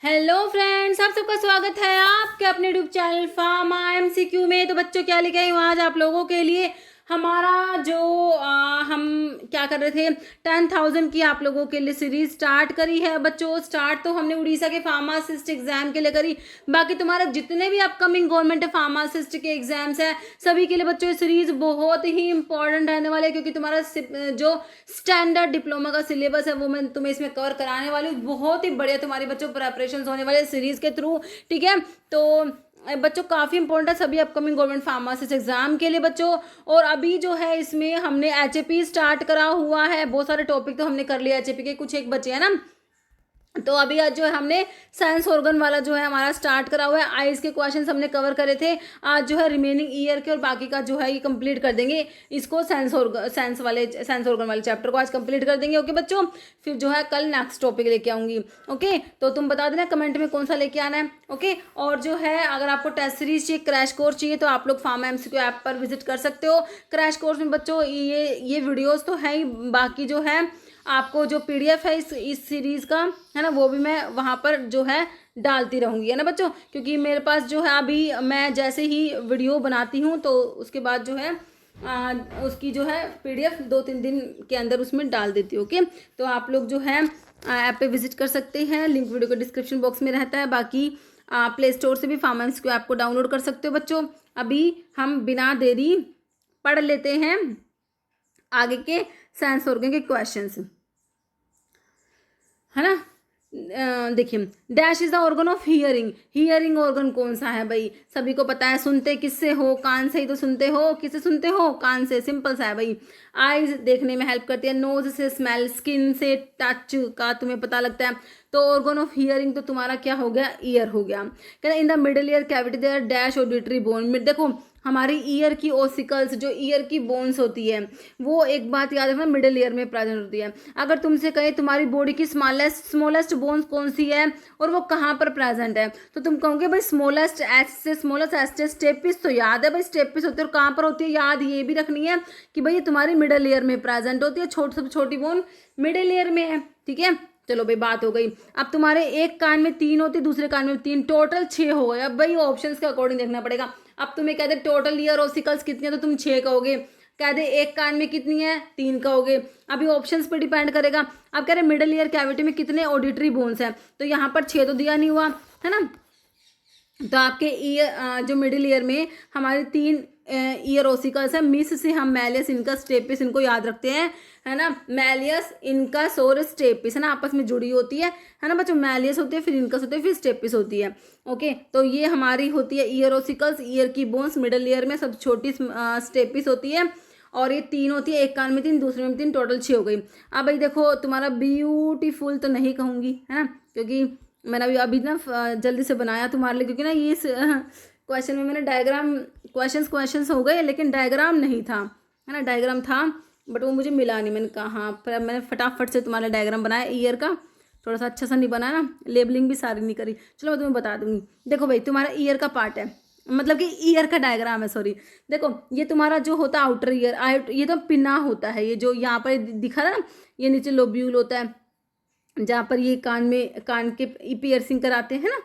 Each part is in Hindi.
हेलो फ्रेंड्स, आप सबका स्वागत है आपके अपने यूट्यूब चैनल फार्मा एमसीक्यू में। तो बच्चों क्या लेके आई हूँ आज आप लोगों के लिए। हमारा जो हम क्या कर रहे थे 10,000 की आप लोगों के लिए सीरीज स्टार्ट करी है बच्चों। स्टार्ट तो हमने उड़ीसा के फार्मासिस्ट एग्जाम के लिए करी। बाकी तुम्हारा जितने भी अपकमिंग गवर्नमेंट फार्मासिस्ट के एग्जाम्स है सभी के लिए बच्चों ये सीरीज बहुत ही इंपॉर्टेंट रहने वाले हैं, क्योंकि तुम्हारा जो स्टैंडर्ड डिप्लोमा का सिलेबस है वो मैं तुम्हें इसमें कवर कराने वाली हूँ। बहुत ही बढ़िया तुम्हारी बच्चों प्रेपरेशन होने वाले सीरीज के थ्रू। ठीक है, तो बच्चों काफ़ी इंपॉर्टेंट है सभी अपकमिंग गवर्नमेंट फार्मासिस्ट एग्जाम के लिए बच्चों। और अभी जो है इसमें हमने एचएपी स्टार्ट करा हुआ है। बहुत सारे टॉपिक तो हमने कर लिया एचएपी के, कुछ एक बचे हैं ना। तो अभी आज जो है हमने साइंस ऑर्गन वाला जो है हमारा स्टार्ट करा हुआ है। आइज के क्वेश्चंस हमने कवर करे थे। आज जो है रिमेनिंग ईयर के और बाकी का जो है ये कंप्लीट कर देंगे। इसको साइंस ऑर्गन वाले चैप्टर को आज कंप्लीट कर देंगे। ओके बच्चों, फिर जो है कल नेक्स्ट टॉपिक लेके आऊंगी। ओके, तो तुम बता देना कमेंट में कौन सा लेके आना है। ओके, और जो है अगर आपको टेस्ट सीरीज चाहिए, क्रैश कोर्स चाहिए, तो आप लोग फार्मा एमसीक्यू ऐप पर विजिट कर सकते हो। क्रैश कोर्स में बच्चों ये वीडियोस तो है ही, बाकी जो है आपको जो पीडीएफ है इस सीरीज का है ना, वो भी मैं वहाँ पर जो है डालती रहूँगी, है ना बच्चों। क्योंकि मेरे पास जो है अभी मैं जैसे ही वीडियो बनाती हूँ तो उसके बाद जो है उसकी जो है पीडीएफ 2-3 दिन के अंदर उसमें डाल देती हूँ। ओके, तो आप लोग जो है ऐप पे विजिट कर सकते हैं। लिंक वीडियो के डिस्क्रिप्शन बॉक्स में रहता है। बाकी प्ले स्टोर से भी फार्मा एमसीक्यू ऐप को डाउनलोड कर सकते हो बच्चों। अभी हम बिना देरी पढ़ लेते हैं आगे के साइंस ऑर्गन के क्वेश्चंस, है ना। देखिए, dash is the organ of hearing. Hearing organ कौन सा है भाई, सभी को पता है। सुनते किससे हो, कान से ही तो सुनते हो। किससे सुनते हो, कान से। सिंपल सा है भाई। आईज देखने में हेल्प करती है, नोज से स्मेल, स्किन से टच का तुम्हें पता लगता है। तो ऑर्गन ऑफ हियरिंग तो तुम्हारा क्या हो गया, ईयर हो गया। कहते in the middle ear cavity there dash auditory bone. देखो हमारी ईयर की ओसिकल्स, जो ईयर की बोन्स होती है, वो एक बात याद रखना मिडिल ईयर में प्रेजेंट होती है। अगर तुमसे कहे तुम्हारी बॉडी की स्मॉलेस्ट बोन्स कौन सी है और वो कहाँ पर प्रेजेंट है, तो तुम कहोगे भाई स्मॉलेस्ट एच से स्टेपिस तो याद है भाई, स्टेपिस होती है। और कहाँ पर होती है याद ये भी रखनी है कि भाई ये तुम्हारी मिडिल ईयर में प्रेजेंट होती है। सबसे छोटी बोन मिडिल ईयर में है। ठीक है, चलो भाई बात हो गई। अब तुम्हारे एक कान में 3 होती है, दूसरे कान में 3, टोटल 6 हो गए। अब भाई ऑप्शंस के अकॉर्डिंग देखना पड़ेगा। अब तुम्हें कहते टोटल ईयर ओसिकल्स कितनी है, तो तुम 6 कहोगे। कह दे एक कान में कितनी है, 3 कहोगे। अभी ऑप्शंस पे डिपेंड करेगा। अब कह रहे मिडिल ईयर कैविटी में कितने ऑडिटरी बोन्स हैं, तो यहाँ पर 6 तो दिया नहीं हुआ, है ना। तो आपके ईयर जो मिडिल ईयर में हमारे 3 ईयर ओसिकल्स है। मिस से हम मैलियस इनका स्टेपिस इनको याद रखते हैं, है ना। मैलियस इनका सोर स्टेपिस, है ना, आपस में जुड़ी होती है ना बच्चों। मैलियस होती है, फिर इनकस होती है, फिर स्टेपिस होती है। ओके, तो ये हमारी होती है ईयर ओसिकल्स, ईयर की बोन्स। मिडिल ईयर में सब छोटी स्टेपिस होती है और ये 3 होती है, एक कान में 3, दूसरे में 3, टोटल 6 हो गई। अब भाई देखो तुम्हारा ब्यूटीफुल तो नहीं कहूँगी, है ना, क्योंकि मैंने अभी ना जल्दी से बनाया तुम्हारे लिए, क्योंकि ना ये क्वेश्चन में मैंने डायग्राम क्वेश्चंस हो गए लेकिन डायग्राम नहीं था, है ना। डायग्राम था बट वो मुझे मिला नहीं। मैंने कहा हाँ, फिर मैंने फटाफट से तुम्हारा डायग्राम बनाया ईयर का। थोड़ा सा अच्छा सा नहीं बनाया ना, लेबलिंग भी सारी नहीं करी। चलो मैं तुम्हें बता दूंगी। देखो भाई तुम्हारा ईयर का पार्ट है, मतलब कि ईयर का डायग्राम है, सॉरी। देखो ये तुम्हारा जो होता है आउटर ईयर, ये तो पिन्ना होता है। ये जो यहाँ पर दिखा रहा ना, ये नीचे लोब्यूल होता है, जहाँ पर ये कान के पियर्सिंग कराते हैं ना,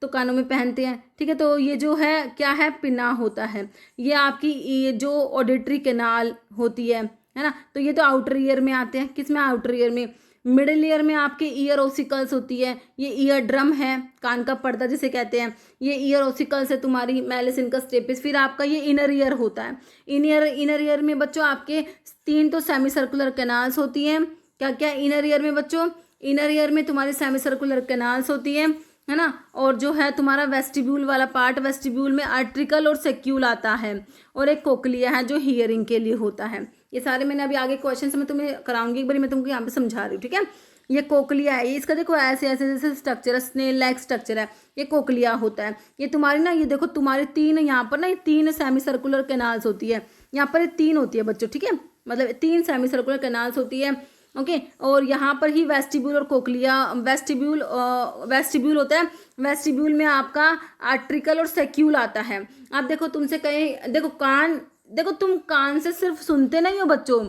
तो कानों में पहनते हैं। ठीक है, तो ये जो है क्या है, पिन्ना होता है। ये आपकी ये जो ऑडिटरी कैनाल होती है ना। तो ये तो आउटर ईयर में आते हैं। किस में, आउटर ईयर में। मिडिल ईयर में आपके ईयर ओसिकल्स होती है। ये ईयर ड्रम है, कान का पर्दा जिसे कहते हैं। ये ईयर ओसिकल्स है तुम्हारी, मैलिस इनकस स्टेपिस। फिर आपका ये इनर ईयर होता है। इनर ईयर में बच्चों आपके 3 तो सेमी सर्कुलर कैनाल्स होती हैं। क्या क्या इनर ईयर में बच्चों, इनर ईयर में तुम्हारी सेमी सर्कुलर कैनाल्स होती है ना। और जो है तुम्हारा वेस्टिब्यूल वाला पार्ट, वेस्टिब्यूल में आर्ट्रिकल और सेक्यूल आता है, और एक कोक्लिया है जो हियरिंग के लिए होता है। ये सारे मैंने अभी आगे क्वेश्चन से मैं तुम्हें कराऊंगी, एक बार मैं तुमको यहाँ पे समझा रही हूँ। ठीक है, ये कोक्लिया है। ये इसका देखो ऐसे ऐसे जैसे स्ट्रक्चर है, स्नेल लाइक स्ट्रक्चर है, ये कोक्लिया होता है। ये तुम्हारी ना, ये देखो तुम्हारे 3 यहाँ पर ना, ये 3 सेमी सर्कुलर कैनाल्स होती है। यहाँ पर ये 3 होती है बच्चों। ठीक है, मतलब 3 सेमी सर्कुलर कैनाल्स होती है। ओके, और यहाँ पर ही वेस्टिब्यूल और कोक्लिया, वेस्टिब्यूल होता है। वेस्टिब्यूल में आपका आर्ट्रिकल और सेक्यूल आता है। आप देखो तुमसे कहें, देखो तुम कान से सिर्फ सुनते नहीं हो बच्चों।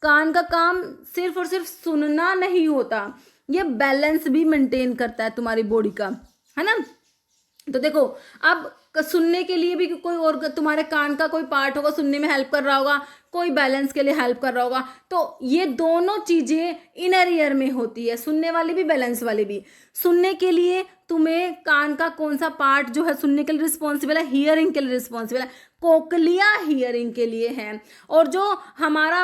कान का काम सिर्फ और सिर्फ सुनना नहीं होता, ये बैलेंस भी मेंटेन करता है तुम्हारी बॉडी का, है ना। तो देखो अब सुनने के लिए भी कोई और तुम्हारे कान का कोई पार्ट होगा, सुनने में हेल्प कर रहा होगा, कोई बैलेंस के लिए हेल्प कर रहा होगा। तो ये दोनों चीजें इनर ईयर में होती है, सुनने वाली भी बैलेंस वाली भी। सुनने के लिए तुम्हें कान का कौन सा पार्ट जो है सुनने के लिए रिस्पॉन्सिबल है, हियरिंग के लिए रिस्पॉन्सिबल है, कोकलिया हियरिंग के लिए है। और जो हमारा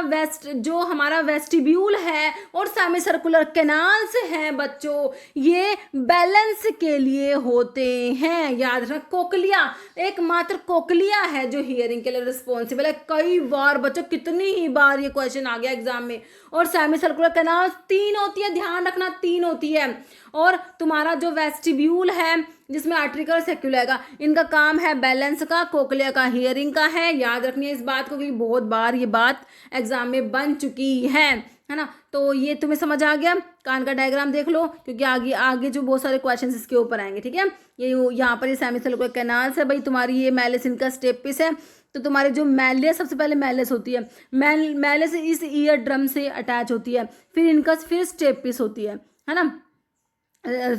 वेस्टिब्यूल है और सेमी सर्कुलर कैनाल्स हैं बच्चों, ये बैलेंस के लिए होते हैं। याद रखना, कोकलिया, एकमात्र कोकलिया है जो हियरिंग के लिए रिस्पॉन्सिबल है। कई बार बच्चों, कितनी ही बार ये क्वेश्चन आ गया एग्जाम में। और सेमी सर्कुलर कैनाल 3 होती है, ध्यान रखना 3 होती है। और तुम्हारा जो वेस्टिब्यूल है जिसमें आर्टिकल सेक्यूल आएगा, इनका काम है बैलेंस का, कोकलिया का हियरिंग का है। याद रखनी है इस बात को, क्योंकि बहुत बार ये बात एग्जाम में बन चुकी है ना। तो ये तुम्हें समझ आ गया। कान का डायग्राम देख लो, क्योंकि आगे आगे जो बहुत सारे क्वेश्चंस इसके ऊपर आएंगे, ठीक है। ये यहाँ पर ये सेमी सर्कुलर कैनाल्स है भाई, तुम्हारी ये मैलिस इनका स्टेपिस है। तो तुम्हारे जो मैलियस, सबसे पहले मैलिस होती है, मैलिस इस ईयर ड्रम से अटैच होती है, फिर स्टेपिस होती है ना।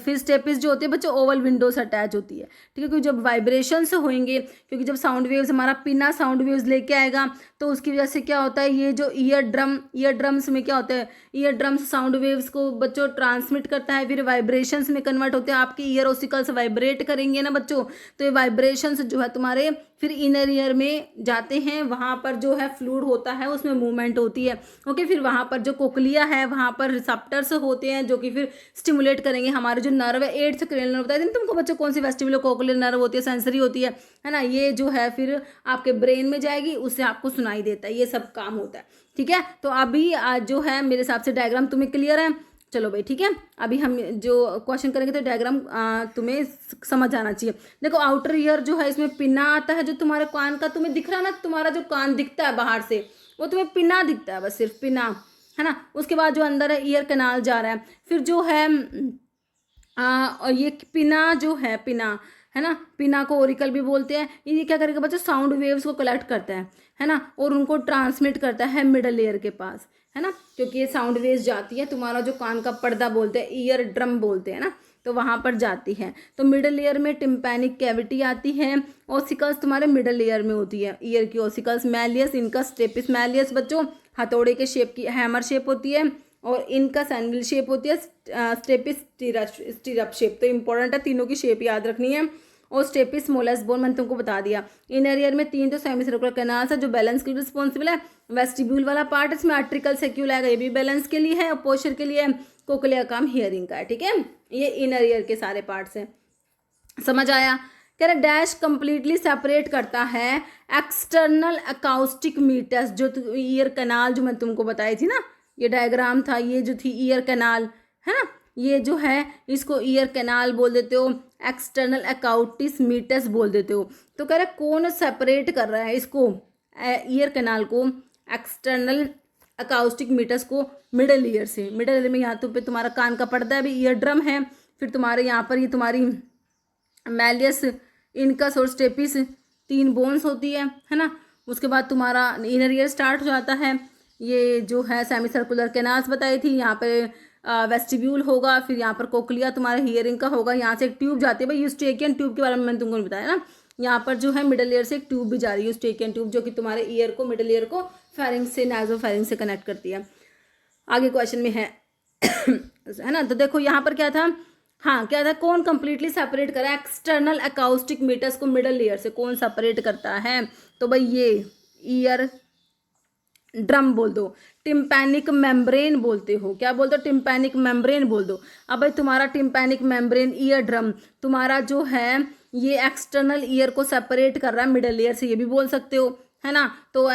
फिर स्टेपिस जो होती है बच्चों ओवल विंडो से अटैच होती है, ठीक है। क्योंकि जब वाइब्रेशंस होंगे, क्योंकि जब साउंड वेव्स, हमारा पिना साउंड वेव्स लेके आएगा, तो उसकी वजह से क्या होता है, ये जो ईयर ड्रम्स में क्या होता है, ईयर ड्रम्स साउंड वेव्स को बच्चों ट्रांसमिट करता है, फिर वाइब्रेशंस में कन्वर्ट होते हैं। आपके ईयर ओसिकल्स वाइब्रेट करेंगे ना बच्चों, तो ये वाइब्रेशंस जो है तुम्हारे फिर इनर ईयर में जाते हैं। वहाँ पर जो है फ्लूइड होता है, उसमें मूवमेंट होती है, ओके। फिर वहाँ पर जो कोकलिया है, वहाँ पर रिसेप्टर्स होते हैं जो कि फिर स्टिमुलेट करेंगे हमारे जो नर्व है, 8th क्रेनियल नर्व बताया तुमको बच्चों, कौन सी वेस्टिबुलो कोक्लियर नर्व होती है, सेंसरी होती है ना। ये जो है फिर आपके ब्रेन में जाएगी, उससे आपको सुनाई देता है, ये सब काम होता है, ठीक है। तो अभी आज जो है मेरे हिसाब से डायग्राम तुम्हें क्लियर है। चलो भाई ठीक है, अभी हम जो क्वेश्चन करेंगे तो डायग्राम तुम्हें समझ आना चाहिए। देखो आउटर ईयर जो है, इसमें पिन्ना आता है, जो तुम्हारे कान का तुम्हें दिख रहा है ना, तुम्हारा जो कान दिखता है बाहर से, वो तुम्हें पिन्ना दिखता है, बस सिर्फ पिन्ना, है ना। उसके बाद जो अंदर है ईयर कैनाल जा रहा है, फिर जो है और ये पिना जो है, पिना है ना, पिना को ओरिकल भी बोलते हैं। ये क्या करेगा बच्चों, साउंड वेव्स को कलेक्ट करता है ना, और उनको ट्रांसमिट करता है मिडल लेयर के पास, है ना। क्योंकि ये साउंड वेव्स जाती है, तुम्हारा जो कान का पर्दा बोलते हैं, ईयर ड्रम बोलते हैं ना, तो वहाँ पर जाती है। तो मिडल लेयर में टिम्पैनिक कैविटी आती है, ओसिकल्स तुम्हारे मिडल लेयर में होती है, ईयर की ossicles. Malleus incus stapes malleus बच्चों हथौड़े के शेप की, हैमर शेप होती है, और इनका सैंडल शेप होती है, स्टेपिस स्टीरअप शेप। तो इंपॉर्टेंट है, तीनों की शेप याद रखनी है। और स्टेपिस स्मॉलेस्ट बोन मैंने तुमको बता दिया। इनर ईयर में 3 तो सेमी सर्कुलर कैनाल्स है जो बैलेंस के लिए रिस्पॉन्सिबल है। वेस्टिब्यूल वाला पार्ट, इसमें आर्टिकल सेक्यूल आएगा, ये भी बैलेंस के लिए है, और पोस्चर के लिए कोकलिया काम हियरिंग का है, ठीक है। ये इनर ईयर के सारे पार्ट्स हैं, समझ आया। कह रहे डैश कंप्लीटली सेपरेट करता है एक्सटर्नल अकाउस्टिक मीटर्स, जो ईयर कैनाल जो मैं तुमको बताई थी ना, ये डायग्राम था, ये जो थी ईयर कैनाल, है ना, ये जो है इसको ईयर कैनाल बोल देते हो, एक्सटर्नल अकाउटिस मीटर्स बोल देते हो। तो कह रहे कौन सेपरेट कर रहा है इसको, ईयर कैनाल को, एक्सटर्नल अकाउस्टिक मीटर्स को मिडल ईयर से। मिडल ईयर में यहाँ तो पे तुम्हारा कान का पर्दा है, भी ईयर ड्रम है, फिर तुम्हारे यहाँ पर ये तुम्हारी मैलियस, इनकस और स्टेपिस 3 बोन्स होती है ना। उसके बाद तुम्हारा इनर ईयर स्टार्ट हो जाता है। ये जो है सेमी सर्कुलर कैनाल्स बताई थी, यहाँ पे वेस्टिब्यूल होगा, फिर यहाँ पर कोकलिया तुम्हारे हियरिंग का होगा। यहाँ से एक ट्यूब जाती है भाई, यूस्टेकियन ट्यूब के बारे में मैंने तुमको बताया ना। यहाँ पर जो है मिडल ईयर से एक ट्यूब भी जा रही है, यूस्टेकियन ट्यूब, जो कि तुम्हारे ईयर को, मिडल ईयर को फेरिंग से, नाजो फेरिंग से कनेक्ट करती है। आगे क्वेश्चन में है ना। तो देखो यहाँ पर क्या था, हाँ क्या था, कौन कंप्लीटली सेपरेट करा एक्सटर्नल अकाउस्टिक मीटर्स को मिडल लेयर से, कौन सेपरेट करता है। तो भाई ये ईयर ड्रम बोल दो, टिम्पैनिक मेम्ब्रेन बोलते हो, क्या बोलते हो, टिम्पैनिक मेम्ब्रेन बोल दो। अब भाई तुम्हारा टिम्पैनिक मेम्ब्रेन, ईयर ड्रम तुम्हारा जो है ये एक्सटर्नल ईयर को सेपरेट कर रहा है मिडल ईयर से, ये भी बोल सकते हो, है ना। तो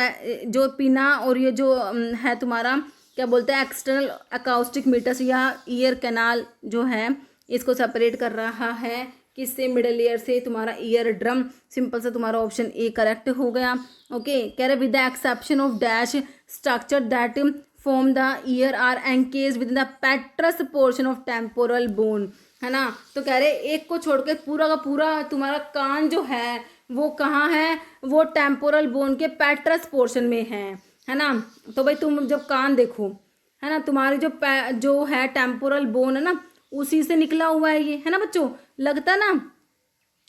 जो पिना और ये जो है तुम्हारा क्या बोलते हैं, एक्सटर्नल अकाउस्टिक मीटर्स या ईयर कैनाल जो है, इसको सेपरेट कर रहा है किससे, मिडल ईयर से, तुम्हारा ईयर ड्रम। सिंपल से तुम्हारा ऑप्शन ए करेक्ट हो गया, ओके। कह रहे with the exception of dash structure that form the ear are encased within the petrous portion of temporal bone, है ना। तो कह रहे एक को छोड़ के पूरा का पूरा तुम्हारा कान जो है वो कहाँ है, वो टेम्पोरल बोन के पेट्रस पोर्शन में है ना। तो भाई तुम जब कान देखो, है ना। तुम्हारी जो है टेम्पोरल बोन है ना, उसी से निकला हुआ है ये, है ना बच्चों, लगता ना।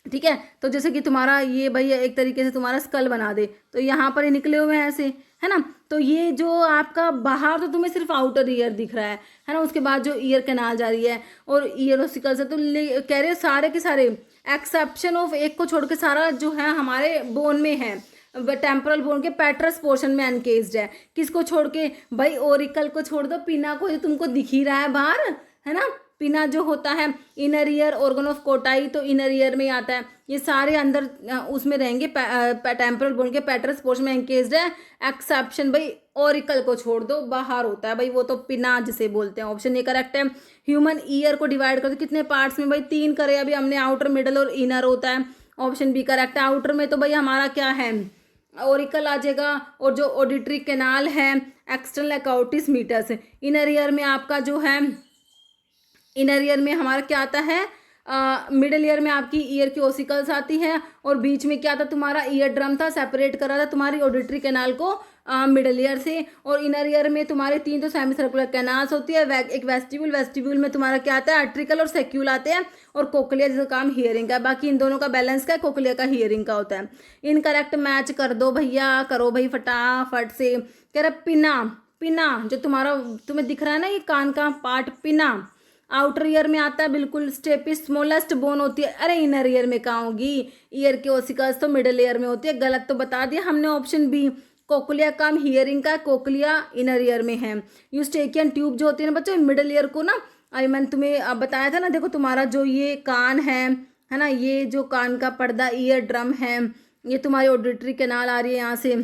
ठीक है, तो जैसे कि तुम्हारा ये भाई एक तरीके से तुम्हारा स्कल बना दे, तो यहाँ पर ये निकले हुए हैं ऐसे, है ना। तो ये जो आपका बाहर तो तुम्हें सिर्फ आउटर ईयर दिख रहा है ना। उसके बाद जो ईयर कैनाल जा रही है और ईयर ओसिकल से, तो कह रहे सारे के सारे एक्सेप्शन ऑफ एक को छोड़ के सारा जो है हमारे बोन में है, टेम्पोरल बोन के पैट्रस पोर्शन में एनकेस्ड है। किसको छोड़ के भाई, ओरिकल को छोड़ दो, पिना को जो तुमको दिख ही रहा है बाहर, है ना। पिना जो होता है इनर ईयर ऑर्गन ऑफ कोटाई, तो इनर ईयर में आता है। ये सारे अंदर उसमें रहेंगे, टेम्पोरल बोन के पैट्रस पोर्शन में एनकेस्ड है। एक्सेप्शन भाई ओरिकल को छोड़ दो, बाहर होता है भाई, वो तो पिना जिसे बोलते हैं। ऑप्शन ए करेक्ट है। ह्यूमन ईयर को डिवाइड कर दो कितने पार्ट्स में भाई, 3 करे अभी हमने, आउटर मिडल और इनर होता है। ऑप्शन बी करेक्ट है। आउटर में तो भाई हमारा क्या है, ओरिकल आ जाएगा, और जो ऑडिटरी कैनाल है एक्सटर्नल अकाउटिस मीटर्स। इनर ईयर में आपका जो है, इनर ईयर में हमारा क्या आता है, मिडल ईयर में आपकी ईयर की ओसिकल्स आती है, और बीच में क्या था तुम्हारा, ईयर ड्रम था, सेपरेट करा था तुम्हारी ऑडिटरी कैनाल को मिडल ईयर से। और इनर ईयर में तुम्हारे 3 तो सेमी सर्कुलर कैनाल्स होती है, एक वेस्टिब्यूल में तुम्हारा क्या आता है, आर्ट्रिकल और सेक्यूल आते हैं, और कोक्लिया जिसका काम हियरिंग का। बाकी इन दोनों का बैलेंस का, कोक्लिया का हियरिंग का होता है। इनकरेक्ट मैच कर दो भैया, करो भाई फटाफट से। कह रहा पिना, पिना जो तुम्हारा तुम्हें दिख रहा है ना, ये कान का पार्ट, पिना आउटर ईयर में आता है, बिल्कुल स्टेपिस स्मॉलेस्ट बोन होती है। अरे इनर ईयर में कहाँ होगी, ईयर के ओसिकल्स तो मिडल ईयर में होती है। गलत तो बता दिया हमने, ऑप्शन बी। कोक्लिया काम हियरिंग का, कोक्लिया इनर ईयर में है। यूस्टेकियन ट्यूब जो होती है ना बच्चों, मिडल ईयर को ना, अभी मैंने तुम्हें बताया था ना, देखो तुम्हारा जो ये कान है ना, ये जो कान का पर्दा ईयर ड्रम है, ये तुम्हारी ऑडिटरी कैनाल आ रही है यहाँ से,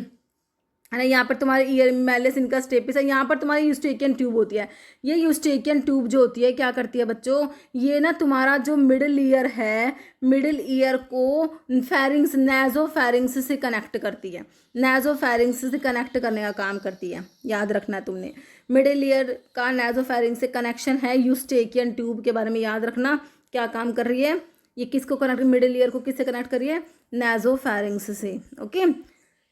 है ना। यहाँ पर तुम्हारे ईयर मैलिस इनका स्टेपिस है, यहाँ पर तुम्हारी यूस्टेकियन ट्यूब होती है। ये यूस्टेकियन ट्यूब जो होती है क्या करती है बच्चों, ये ना तुम्हारा जो मिडिल ईयर है, मिडिल ईयर को फेरिंग्स, नेजो फेरिंग्स से कनेक्ट करती है, नेजो फेरिंग्स से कनेक्ट करने का काम करती है। याद रखना है तुमने, मिडिल ईयर का नेजो फेरिंग्स से कनेक्शन है। यूस्टेकियन ट्यूब के बारे में याद रखना, क्या काम कर रही है ये, किसको कनेक्ट, मिडिल ईयर को किससे कनेक्ट कर रही है, नेजो फेरिंग्स से। ओके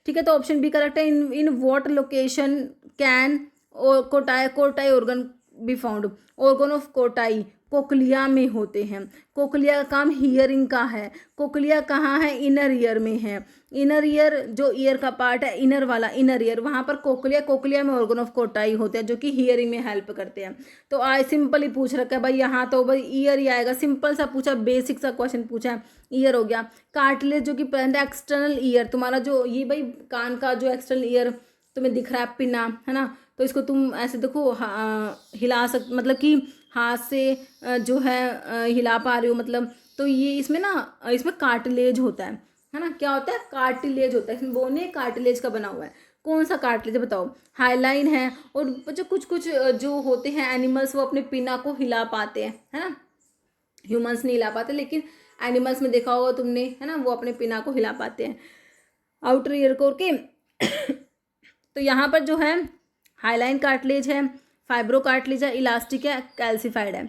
ठीक है, तो ऑप्शन बी करेक्ट है। In what location can Kotai organ be found, organ of Kotai cochlea में होते हैं। कोक्लिया का काम हियरिंग का है। कोक्लिया कहाँ है, इनर ईयर में है। इनर ईयर जो ईयर का पार्ट है, इनर वाला इनर ईयर, वहाँ पर कोक्लिया में ऑर्गन ऑफ कोटाई होते हैं, जो कि हियरिंग में हेल्प करते हैं। तो आज सिंपल ही पूछ रखा है भाई, यहाँ तो भाई ईयर ही आएगा, सिंपल सा पूछा, बेसिक सा क्वेश्चन पूछा है, ईयर हो गया। कार्टिलेज जो कि प्रेजेंट एक्सटर्नल ईयर, तुम्हारा जो ये भाई कान का जो एक्सटर्नल ईयर तुम्हें दिख रहा है पिना, है ना, तो इसको तुम ऐसे देखो, हिला मतलब कि हाथ से जो है हिला पा रहे हो, मतलब तो ये इसमें ना, इसमें कार्टिलेज होता है ना। क्या होता है, कार्टिलेज होता है, इसमें बोन कार्टिलेज का बना हुआ है। कौन सा कार्टिलेज बताओ, हाईलाइन है। और जो कुछ जो होते हैं एनिमल्स, वो अपने पिना को हिला पाते हैं, है ना। ह्यूमंस नहीं हिला पाते, लेकिन एनिमल्स में देखा होगा तुमने, है ना, वो अपने पिना को हिला पाते हैं आउटर ईयर को के। तो यहाँ पर जो है हाईलाइन कार्टिलेज है, फाइब्रो कार्टिलेज है, इलास्टिक है, कैल्सिफाइड है।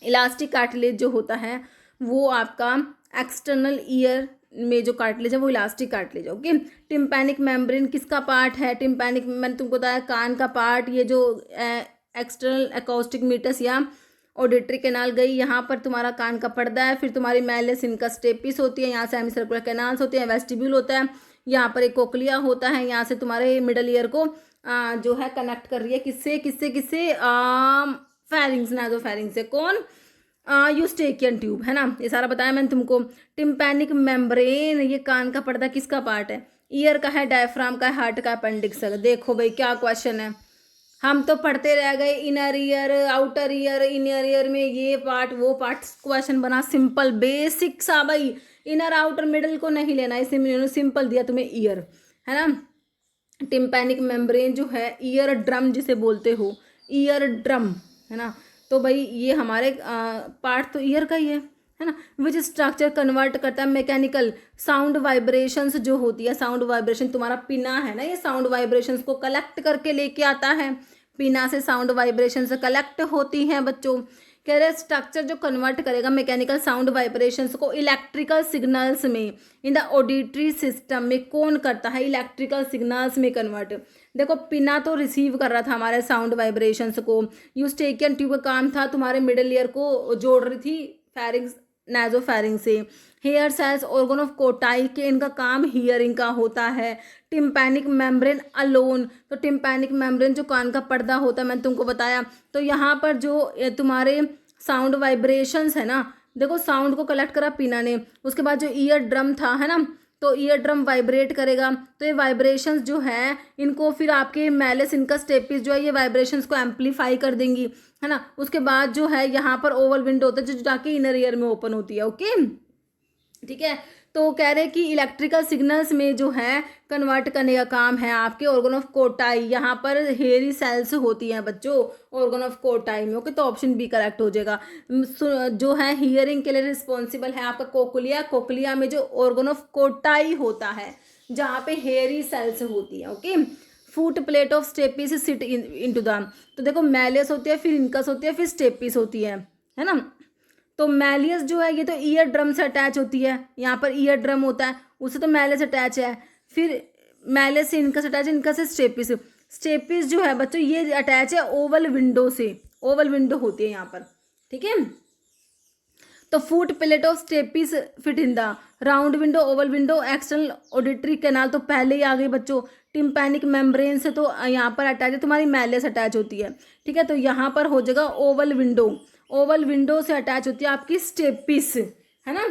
इलास्टिक कार्टिलेज जो होता है वो आपका एक्सटर्नल ईयर में जो कार्टिलेज है वो इलास्टिक कार्टिलेज है। ओके, टिम्पैनिक मेम्ब्रेन किसका पार्ट है, टिम्पैनिक, मैंने तुमको बताया कान का पार्ट। ये जो एक्सटर्नल अकॉस्टिक मीटस या ऑडिटरी कैनाल गई, यहाँ पर तुम्हारा कान का पर्दा है। फिर तुम्हारी मैलिस इनका स्टेपिस होती है, यहाँ से सेमी सर्कुलर कैनाल्स होते हैं, वेस्टिब्यूल होता है, यहाँ पर एक कोक्लिया होता है, यहाँ से तुम्हारे मिडल ईयर को जो है कनेक्ट कर रही है किससे किससे किससे, फेरिंग्स, नाजो फेरिंग्स से। कौन, यूस्टेकियन ट्यूब, है ना। ये सारा बताया मैंने तुमको। टिम्पैनिक मेम्ब्रेन, ये कान का पर्दा किसका पार्ट है, ईयर का है, डायफ्राम का है, हार्ट का, अपेंडिक्स का। देखो भाई क्या क्वेश्चन है, हम तो पढ़ते रह गए inner ear outer ear, inner ear में ये पार्ट वो पार्ट, क्वेश्चन बना सिंपल बेसिक सा भाई। इनर आउटर मिडल को नहीं लेना, इसलिए सिंपल दिया तुम्हें ईयर, है ना। टिम्पैनिक मेम्ब्रेन जो है, ईयर ड्रम जिसे बोलते हो, ईयर ड्रम, है ना। तो भाई ये हमारे पार्ट तो ईयर का ही है ना। विच स्ट्रक्चर कन्वर्ट करता है मैकेनिकल साउंड वाइब्रेशंस जो होती है, साउंड वाइब्रेशन, तुम्हारा पिना है ना, ये साउंड वाइब्रेशंस को कलेक्ट करके लेके आता है। पिना से साउंड वाइब्रेशंस कलेक्ट होती हैं बच्चों। कह रहे स्ट्रक्चर जो कन्वर्ट करेगा मैकेनिकल साउंड वाइब्रेशंस को इलेक्ट्रिकल सिग्नल्स में इन द ऑडिटरी सिस्टम में, कौन करता है इलेक्ट्रिकल सिग्नल्स में कन्वर्ट। देखो पिना तो रिसीव कर रहा था हमारे साउंड वाइब्रेशंस को, यूस्टेकियन ट्यूब का काम था तुम्हारे मिडल ईयर को जोड़ रही थी फेरिंग्स नाजोफेरिंग से। Hair cells organ of Corti के, इनका काम हियरिंग का होता है। टिम्पैनिक मेम्ब्रेन अलोन, तो टिम्पैनिक मेम्ब्रेन जो कान का पर्दा होता है मैंने तुमको बताया। तो यहाँ पर जो तुम्हारे साउंड वाइब्रेशंस है ना, देखो साउंड को कलेक्ट करा पीना ने, उसके बाद जो ईयर ड्रम था है ना, तो ईयर ड्रम वाइब्रेट करेगा, तो ये वाइब्रेशंस जो है इनको फिर आपके मैलेस इनका स्टेपिस जो है ये वाइब्रेशंस को एम्पलीफाई कर देंगी, है ना। उसके बाद जो है यहाँ पर ओवल विंडो होता है जो जाके इनर ईयर में ओपन होती है। ओके ठीक है, तो कह रहे हैं कि इलेक्ट्रिकल सिग्नल्स में जो है कन्वर्ट करने का काम है आपके ऑर्गन ऑफ कोटाई। यहाँ पर हेयरी सेल्स होती हैं बच्चों ऑर्गन ऑफ कोटाई में। ओके, तो ऑप्शन बी करेक्ट हो जाएगा। जो है हियरिंग के लिए रिस्पॉन्सिबल है आपका कोक्लिया। कोक्लिया में जो ऑर्गन ऑफ कोटाई होता है जहाँ पे हेयरी सेल्स होती है। Okay, foot plate of stapes sit into the, तो देखो मैलियस होती है, फिर इनकस होती है, फिर स्टेपिस होती है ना। तो मैलियस जो है ये तो ईयर ड्रम से अटैच होती है, यहाँ पर ईयर ड्रम होता है उससे तो मैलियस अटैच है, फिर मैलियस से इनकस अटैच है, इनकस से स्टेपिस। स्टेपिस जो है बच्चों ये अटैच है ओवल विंडो से, ओवल विंडो होती है यहाँ पर, ठीक है। तो foot plate of stapes fit in the round window, oval window, external auditory canal, तो पहले ही आ गई बच्चों। टिम्पैनिक मेम्ब्रेन से तो यहाँ पर अटैच है तुम्हारी मैलियस अटैच होती है, ठीक है। तो यहाँ पर हो जाएगा ओवल विंडो, ओवल विंडो से अटैच होती है आपकी स्टेपिस, है ना,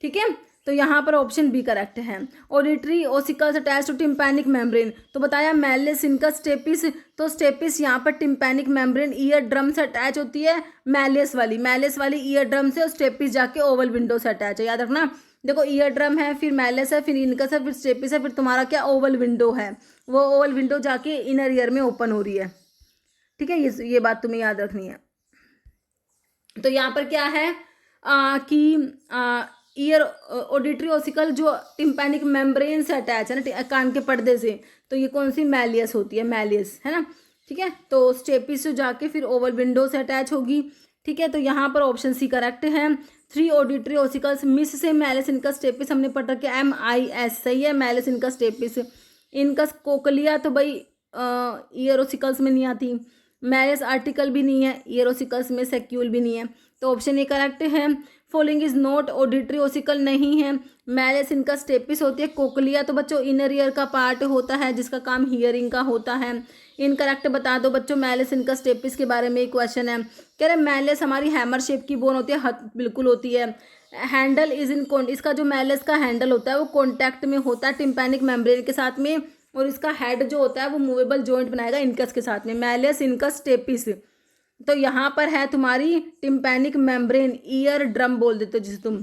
ठीक है। तो यहाँ पर ऑप्शन बी करेक्ट है। Auditory ossicles attach to tympanic membrane, तो बताया मैलियस इनका स्टेपिस, तो स्टेपिस यहाँ पर टिम्पैनिक मेम्ब्रेन ईयर ड्रम से अटैच होती है, मैलियस वाली ईयर ड्रम से, और स्टेपिस जाके ओवल विंडो से अटैच है, याद रखना। देखो ईयर ड्रम है, फिर मैलियस है, फिर इनकस है, फिर स्टेपिस है, फिर तुम्हारा क्या ओवल विंडो है, वो ओवल विंडो जाके इनर ईयर में ओपन हो रही है, ठीक है। ये बात तुम्हें याद रखनी है। तो यहाँ पर क्या है कि ईयर ऑडिटरी ओसिकल जो टिम्पैनिक मेम्ब्रेन से अटैच है ना कान के पर्दे से, तो ये कौन सी मैलियस होती है, मैलियस, है ना, ठीक है। तो स्टेपिस से जाके फिर ओवल विंडो से अटैच होगी, ठीक है। तो यहाँ पर ऑप्शन सी करेक्ट है। 3 ऑडिटरी ओसिकल्स मिस से मैलियस इनका स्टेपिस हमने पढ़ रखा MIS, सही है, मैलियस इनका स्टेपिस। इनका कोकलिया तो भाई ईयर ओसिकल्स में नहीं आती, मैलियस आर्टिकल भी नहीं है, ईयर ओसिकल्स में सेक्यूल भी नहीं है, तो ऑप्शन ए करेक्ट है। Following is not auditory ossicle नहीं है, मैलियस इनका स्टेपिस होती है। कोकलिया तो बच्चों इनर ईयर का पार्ट होता है जिसका काम हियरिंग का होता है। इनकरेक्ट बता दो बच्चों, मैलियस इनका स्टेपिस के बारे में एक क्वेश्चन है, कह रहे मैलियस हमारी हैमर शेप की बोन होती है, बिल्कुल होती है। हैंडल इज इन इसका जो मैलियस का हैंडल होता है वो कॉन्टैक्ट में होता है टिम्पैनिक मेम्ब्रेन के साथ में, और इसका हेड जो होता है वो मूवेबल जॉइंट बनाएगा इनकस के साथ में, मैलियस इनकस स्टेपिस। तो यहाँ पर है तुम्हारी टिम्पैनिक मेम्ब्रेन, ईयर ड्रम बोल देते हो जिसे तुम।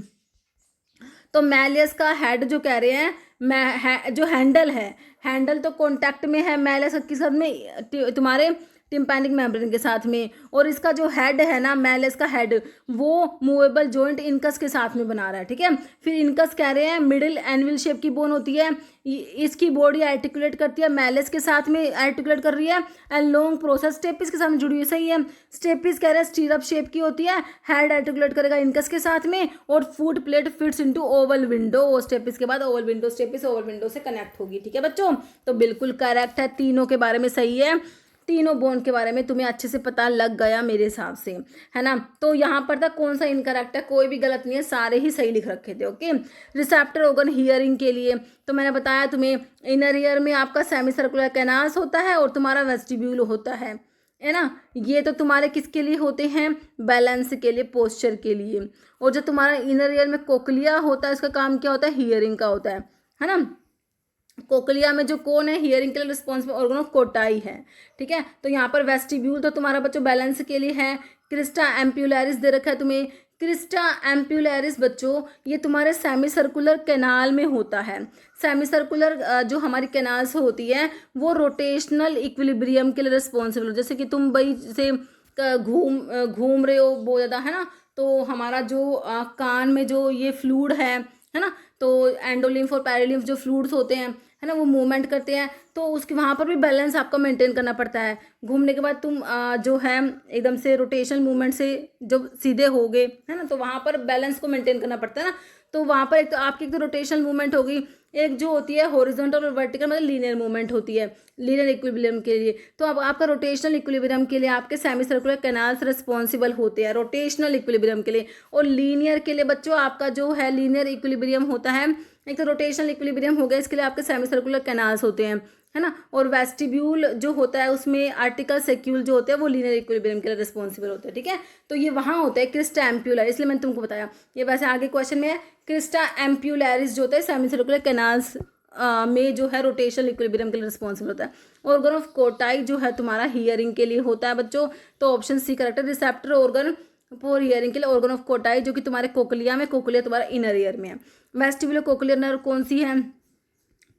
तो मैलियस का हेड जो कह रहे हैं जो हैंडल है, हैंडल तो कॉन्टैक्ट में है मैलियस के साथ में तुम्हारे टिम्पैनिक मेम्ब्रेन के साथ में, और इसका जो हेड है ना मैलियस का हेड वो मूवेबल जॉइंट इनकस के साथ में बना रहा है, ठीक है। फिर इनकस कह रहे हैं मिडिल एनविल शेप की बोन होती है, इसकी बॉडी आर्टिकुलेट करती है, मैलियस के साथ में आर्टिकुलेट कर रही है, एंड लॉन्ग प्रोसेस स्टेपिस के साथ में जुड़ी हुई, सही है। स्टेपिस कह रहे हैं स्टीरअप शेप की होती है, हेड आर्टिकुलेट करेगा इनकस के साथ में, और foot plate fits into oval window, stapes के बाद oval window, stapes oval window से कनेक्ट होगी, ठीक है बच्चों। तो बिल्कुल करेक्ट है, तीनों के बारे में सही है, तीनों बोन के बारे में तुम्हें अच्छे से पता लग गया मेरे हिसाब से, है ना। तो यहाँ पर था कौन सा इनकरेक्ट है, कोई भी गलत नहीं है, सारे ही सही लिख रखे थे। ओके, रिसेप्टर ऑर्गन हियरिंग के लिए तो मैंने बताया तुम्हें इनर ईयर में आपका सेमी सर्कुलर कैनास होता है और तुम्हारा वेस्टिब्यूल होता है ना। ये तो तुम्हारे किसके लिए होते हैं, बैलेंस के लिए, पोस्चर के लिए। और जो तुम्हारा इनर ईयर में कोक्लिया होता है इसका काम क्या होता है, हियरिंग का होता है ना। कोक्लिया में जो कौन है हियरिंग के लिए रिस्पॉन्सिबल ऑर्गन ऑफ कोटाई है, ठीक है। तो यहाँ पर वेस्टिब्यूल तो तुम्हारा बच्चों बैलेंस के लिए है। क्रिस्टा एम्प्यूलैरिस दे रखा है तुम्हें, क्रिस्टा एम्प्यूलैरिस बच्चों ये तुम्हारे सेमी सर्कुलर कैनाल में होता है। सेमी सर्कुलर जो हमारी कैनाल्स होती है वो रोटेशनल इक्विलिब्रियम के लिए रिस्पॉन्सिबल हो, जैसे कि तुम भाई से घूम रहे हो बहुत ज़्यादा, है ना, तो हमारा जो कान में जो ये फ्लूइड है ना, तो एंडोलिम्फ और पैरालिम्फ जो फ्लूइड्स होते हैं है ना, वो मूवमेंट करते हैं, तो उसके वहाँ पर भी बैलेंस आपको मेंटेन करना पड़ता है। घूमने के बाद तुम जो है एकदम से रोटेशनल मूवमेंट से जब सीधे होगे, है ना, तो वहाँ पर बैलेंस को मेंटेन करना पड़ता है ना। तो वहाँ पर एक तो आपकी एक तो रोटेशनल मूवमेंट होगी, एक जो होती है हॉरिजॉन्टल और वर्टिकल मतलब लीनियर मूवमेंट होती है लीनियर इक्विलिब्रियम के लिए। तो अब आपका रोटेशनल इक्विलिब्रियम के लिए आपके सेमी सर्कुलर कैनाल्स रिस्पॉन्सिबल होते हैं रोटेशनल इक्विलिब्रियम के लिए। और लीनियर के लिए बच्चों आपका जो है लीनियर इक्विलिब्रियम होता है, एक तो रोटेशनल इक्विलिब्रियम हो गया, इसके लिए आपके सेमी सर्कुलर कैनाल्स होते हैं, है ना। और वेस्टिब्यूल जो होता है उसमें आर्टिकल सेक्यूल जो होते हैं वो लीनियर इक्विलिब्रियम के लिए रिस्पॉन्सिबल होते हैं, ठीक है। तो ये वहाँ होता है क्रिस्टा एम्प्यूलर, इसलिए मैंने तुमको बताया। ये वैसे आगे क्वेश्चन में है, क्रिस्टा एम्प्यूलरिस जो होता है सेमी सर्कुलर कैनाल्स में जो है रोटेशनल इक्विलिब्रियम के लिए रिस्पॉन्सिबल होता है। ऑर्गन ऑफ कोटाई जो है तुम्हारा हियरिंग के लिए होता है बच्चों, तो ऑप्शन सी करेक्ट है। रिसेप्टर ऑर्गन फॉर हियरिंग के लिए ऑर्गन ऑफ कोटाई जो कि तुम्हारे कोकलिया में, कोकलिया तुम्हारा इनर ईयर में है। वेस्टिबुलर कोकलियर नर्व कौन सी है?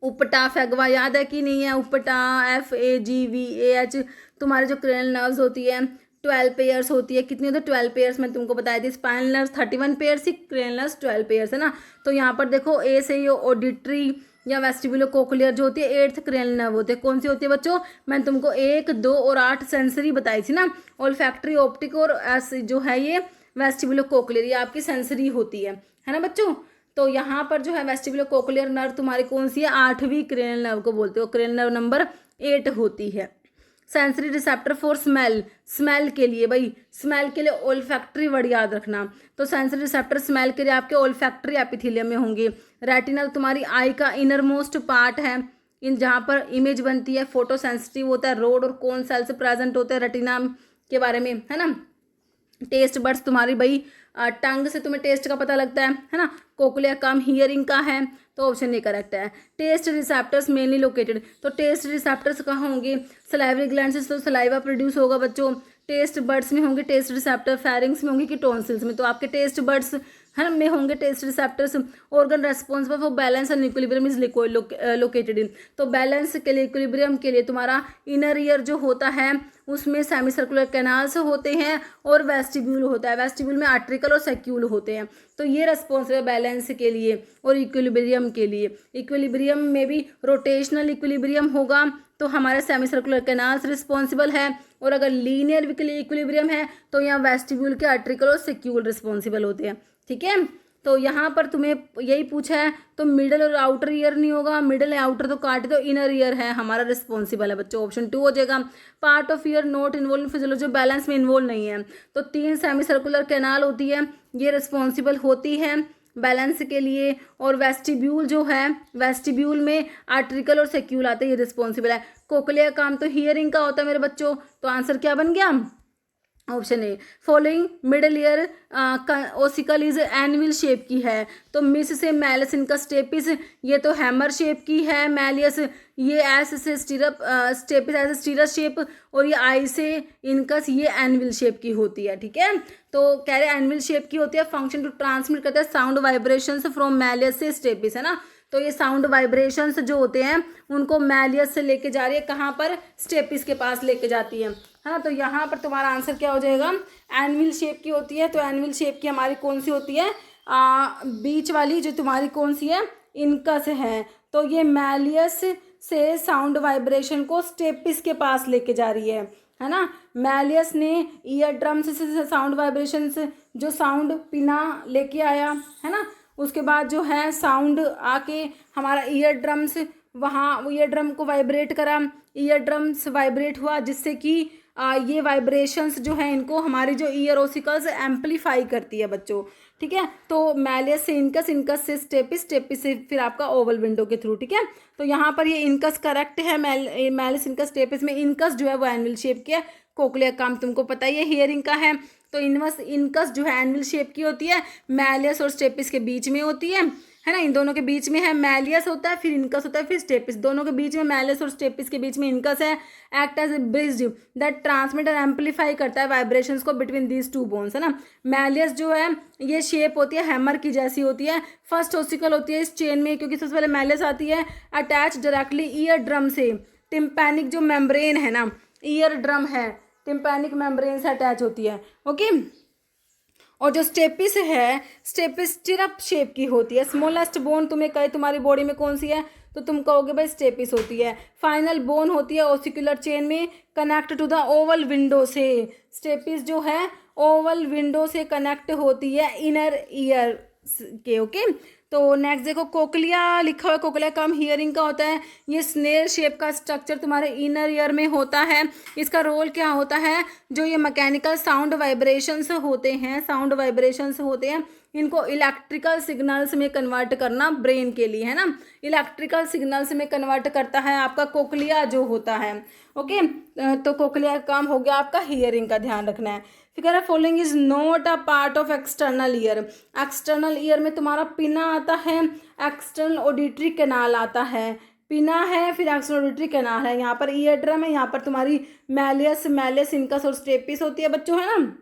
उपटा फैगवा, याद है कि नहीं है? उपटा FAGVAH तुम्हारे जो क्रेनल नर्व्स होती है 12 पेयर्स होती है। कितनी होती है? 12 पेयर्स मैं तुमको बताई थी। स्पाइनल नर्व्स 31 पेयर्स ही, क्रेनल नर्व्स 12 पेयर्स है ना। तो यहाँ पर देखो ए से ये ऑडिटरी या वेस्टिबुलर कोक्लियर जो होती है 8th क्रेनल नर्व होते हैं। कौन सी होती है बच्चों? मैंने तुमको 1, 2 और 8 सेंसरी बताई थी ना। ऑल्फैक्टरी, ऑप्टिक और जो है ये वेस्टिबुलर कोक्लियर, ये आपकी सेंसरी होती है ना बच्चों। तो यहाँ पर जो है वेस्टिबुलर कोक्लियर नर्व तुम्हारी कौन सी है? 8वीं क्रेनल नर्व को बोलते हो, क्रेनल नर्व नंबर 8 होती है। Sensory receptor for smell, smell के लिए भाई, स्मेल के लिए ओल्फैक्टरी वर्ड याद रखना। तो सेंसरी रिसेप्टर स्मेल के लिए आपके ओल्फैक्टरी एपिथेलियम में होंगे। रेटिनल तुम्हारी आई का इनर मोस्ट पार्ट है, इन जहाँ पर इमेज बनती है। फोटो सेंसिटिव होता है, रोड और कोन सेल्स प्रेजेंट होते हैं रेटिना के बारे में, है ना। टेस्ट बड्स तुम्हारी भाई टंग से तुम्हें टेस्ट का पता लगता है ना। कोक्लिया कम हियरिंग का है, तो ऑप्शन ए करेक्ट है। टेस्ट रिसेप्टर्स मेनली लोकेटेड, तो टेस्ट रिसेप्टर्स कहाँ होंगे? सलाइवरी ग्लैंड से तो सलाइवा प्रोड्यूस होगा बच्चों। टेस्ट बड्स में होंगे टेस्ट रिसेप्टर, फेरिंग्स में होंगे कि टॉन्सिल्स में, तो आपके टेस्ट बड्स है में होंगे taste receptors. Organ responsible for balance and equilibrium is located in, तो बैलेंस के लिए, इक्विलिब्रियम के लिए तुम्हारा इनर ईयर जो होता है उसमें सेमी सर्कुलर कैनाल्स होते हैं और वेस्टिब्यूल होता है। वेस्टिब्यूल में आर्ट्रिकल और सेक्यूल होते हैं, तो ये रेस्पॉन्सिबल बैलेंस के लिए और इक्विलिब्रियम के लिए। इक्विलिब्रियम में भी रोटेशनल इक्विलिब्रियम होगा तो हमारे सेमी सर्कुलर कैनाल्स रिस्पॉन्सिबल है, और अगर लीनियर इक्विलिब्रियम है तो यहाँ वेस्टिब्यूल के आर्ट्रिकल और सेक्यूल रिस्पॉन्सिबल होते हैं, ठीक है। तो यहाँ पर तुम्हें यही पूछा है, तो मिडल और आउटर ईयर नहीं होगा, मिडल या आउटर तो काटे, तो इनर ईयर है हमारा रिस्पॉन्सिबल है बच्चों, ऑप्शन 2 हो जाएगा। Part of year not involve in physiology, balance में इन्वॉल्व नहीं है, तो 3 सेमी सर्कुलर कैनाल होती है, ये रिस्पॉन्सिबल होती है बैलेंस के लिए। और वेस्टिब्यूल जो है, वेस्टिब्यूल में आर्ट्रिकल और सेक्यूल आते हैं, ये रिस्पॉन्सिबल है। कोक्लिया काम तो हियरिंग का होता है मेरे बच्चों, तो आंसर क्या बन गया? Option A. Following middle ear ossicle is anvil shape की है, तो मिस से मैलस इनका स्टेपिस, ये तो हैमर शेप की है। मैलियस ये एस से स्टीरप, स्टेपिस ऐसे स्टीरर शेप, और ये आई से इनकस ये एनविल शेप की होती है, ठीक है। तो कह रहे एनविल शेप की होती है, फंक्शन टू ट्रांसमिट करता है साउंड वाइब्रेशंस फ्रॉम मैलियस से स्टेपिस, है ना। तो ये साउंड वाइब्रेशंस जो होते हैं उनको मैलियस से लेके जा रही है, कहाँ पर? स्टेपिस के पास लेके जाती है ना। तो यहाँ पर तुम्हारा आंसर क्या हो जाएगा? एनविल शेप की होती है, तो एनविल शेप की हमारी कौन सी होती है? बीच वाली जो तुम्हारी कौन सी है? इनकस है, तो ये मैलियस से साउंड वाइब्रेशन को स्टेपिस के पास लेके जा रही है ना। मैलियस ने ईयर ड्रम से साउंड वाइब्रेशन से जो साउंड पिना लेके आया, है ना। उसके बाद जो है साउंड आके हमारा ईयर ड्रम्स, वहाँ ईयर ड्रम को वाइब्रेट करा, ईयर ड्रम्स वाइब्रेट हुआ, जिससे कि ये वाइब्रेशंस जो है इनको हमारी जो ईयर ओसिकल्स एम्पलीफाई करती है बच्चों, ठीक है। तो मैलियस से इनकस, इनकस से स्टेपिस, स्टेपिस से फिर आपका ओवल विंडो के थ्रू, ठीक है। तो यहाँ पर ये इनकस करेक्ट है। मैलिस इनकस स्टेपिस में इनकस जो है वो एनविल शेप की है। कोक्लिया काम तुमको पता ही है हियरिंग का है, तो इनकस जो है एनविल शेप की होती है, मैलियस और स्टेपिस के बीच में होती है ना। इन दोनों के बीच में है, मैलियस होता है, फिर इनकस होता है, फिर स्टेपिस, दोनों के बीच में मैलियस और स्टेपिस के बीच में इनकस है। Act as a bridge that transmit and amplify करता है वाइब्रेशंस को बिटवीन दीज 2 बोन्स, है ना। मैलियस जो है ये शेप होती है हैमर की जैसी होती है, फर्स्ट ओसिकल होती है इस चेन में, क्योंकि सबसे पहले मैलियस आती है, अटैच डायरेक्टली ईयर ड्रम से। टिम्पैनिक जो मेम्ब्रेन है ना, ईयर ड्रम है, टिम्पैनिक मेम्ब्रेन से अटैच होती है, ओके। और जो स्टेपिस है, स्टेपिस स्टिरअप शेप की होती है। स्मॉलेस्ट बोन तुम्हें कहे तुम्हारी बॉडी में कौन सी है, तो तुम कहोगे भाई स्टेपिस होती है। फाइनल बोन होती है ओसिकुलर चेन में connect to the oval window से। स्टेपिस जो है ओवल विंडो से कनेक्ट होती है इनर ईयर के। ओके, तो नेक्स्ट देखो कोकलिया लिखा हुआ है, कोकलिया कम हियरिंग का होता है। ये स्नेल शेप का स्ट्रक्चर तुम्हारे इनर ईयर में होता है। इसका रोल क्या होता है, जो ये मैकेनिकल साउंड वाइब्रेशंस होते हैं, साउंड वाइब्रेशंस होते हैं, इनको इलेक्ट्रिकल सिग्नल्स में कन्वर्ट करना ब्रेन के लिए, है ना। इलेक्ट्रिकल सिग्नल्स में कन्वर्ट करता है आपका कोकलिया जो होता है। ओके, तो कोकलिया का काम हो गया आपका हियरिंग का ध्यान रखना है। फिर कह रहा है following is not a part of external ear. External ear में तुम्हारा पिना आता है, एक्सटर्नल ऑडिटरी कैनाल आता है। पिना है, फिर एक्सटर्नल ऑडिटरी कैनाल है, यहाँ पर ईयर ड्रम है, यहाँ पर तुम्हारी मैलियस, मैलियस इनकस और स्टेपिस होती है बच्चों, है ना।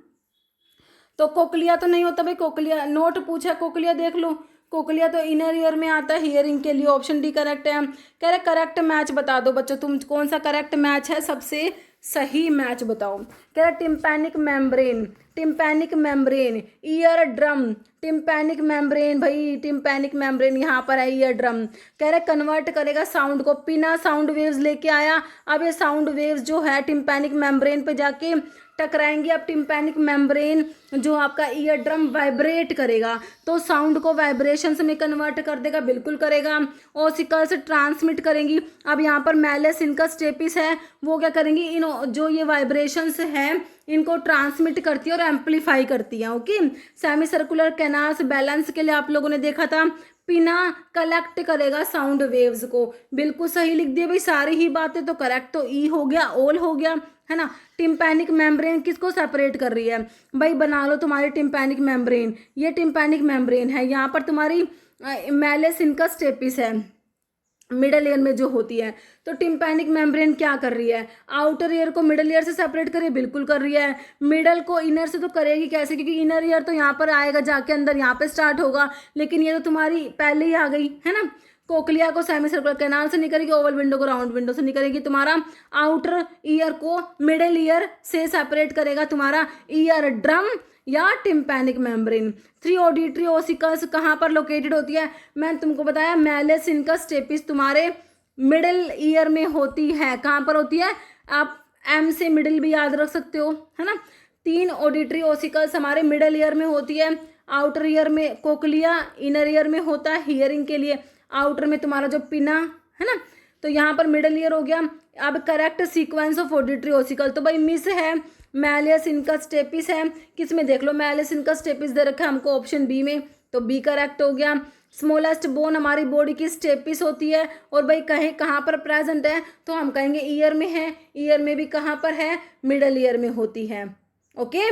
तो कोकलिया तो नहीं होता भाई, कोकलिया नोट पूछा, कोकलिया देख लो, कोकलिया तो इनर ईयर में आता है हियरिंग के लिए। ऑप्शन डी करेक्ट है। कह रहे करेक्ट मैच बता दो बच्चों, तुम कौन सा करेक्ट मैच है, सबसे सही मैच बताओ। कह रहा tympanic membrane, tympanic membrane, ear drum, tympanic membrane भाई, टिम्पैनिक मेम्ब्रेन यहाँ पर है ईयर ड्रम। कह रहे कन्वर्ट करेगा साउंड को, पिना साउंड वेव्स लेके आया, अब ये साउंड वेव्स जो है टिम्पैनिक मेम्ब्रेन पे जाके टकराएंगे। अब टिम्पैनिक मेम्ब्रेन जो आपका ईयर ड्रम वाइब्रेट करेगा तो साउंड को वाइब्रेशंस में कन्वर्ट कर देगा, बिल्कुल करेगा। ओसिकल्स ट्रांसमिट करेंगी। अब यहाँ पर मैलेस इनका स्टेपिस है, वो क्या करेंगी, इन जो ये वाइब्रेशंस हैं इनको ट्रांसमिट करती है और एम्पलीफाई करती है। Okay, semi circular canals balance के लिए आप लोगों ने देखा था, पिना कलेक्ट करेगा साउंड वेव्स को, बिल्कुल सही लिख दिया भाई, सारी ही बातें तो करेक्ट, तो ई हो गया, ओल हो गया, है ना। टिम्पैनिक मेम्ब्रेन किसको सेपरेट कर रही है भाई, बना लो तुम्हारी टिम्पैनिक मेम्ब्रेन, ये टिम्पैनिक मेम्ब्रेन है, यहाँ पर तुम्हारी मैलेस इनका स्टेपिस है मिडल ईयर में जो होती है। तो टिम्पैनिक मेम्ब्रेन क्या कर रही है, आउटर ईयर को मिडल ईयर से सेपरेट कर रही है, बिल्कुल कर रही है। मिडल को इनर से तो करेगी कैसे, क्योंकि इनर ईयर तो यहाँ पर आएगा जाके अंदर, यहाँ पे स्टार्ट होगा, लेकिन ये तो तुम्हारी पहले ही आ गई, है ना। कोकलिया को सेमी सर्कुलर कैनाल से नहीं करेगी, ओवल विंडो को राउंड विंडो से नहीं करेगी, तुम्हारा आउटर ईयर को मिडल ईयर से सेपरेट करेगा तुम्हारा ईयर ड्रम या टिम्पैनिक मेम्ब्रेन। 3 ऑडिटरी ओसिकल्स कहाँ पर लोकेटेड होती है, मैंने तुमको बताया मैलेस इनका स्टेपिस तुम्हारे मिडिल ईयर में होती है। कहाँ पर होती है, आप एम से मिडिल भी याद रख सकते हो, है ना। 3 ऑडिटरी ओसिकल्स हमारे मिडिल ईयर में होती है। आउटर ईयर में कोकलिया, इनर ईयर में होता है हियरिंग के लिए, आउटर में तुम्हारा जो पिना, है ना। तो यहाँ पर मिडिल ईयर हो गया। अब correct sequence of auditory ossicle, तो भाई मिस है, मैलियस इनका स्टेपिस है, किस में देख लो, मैलियस इनका स्टेपिस दे रखा है हमको ऑप्शन बी में, तो बी करेक्ट हो गया। स्मॉलेस्ट बोन हमारी बॉडी की स्टेपिस होती है, और भाई कहीं कहाँ पर प्रेजेंट है, तो हम कहेंगे ईयर में है, ईयर में भी कहाँ पर है, मिडल ईयर में होती है। ओके,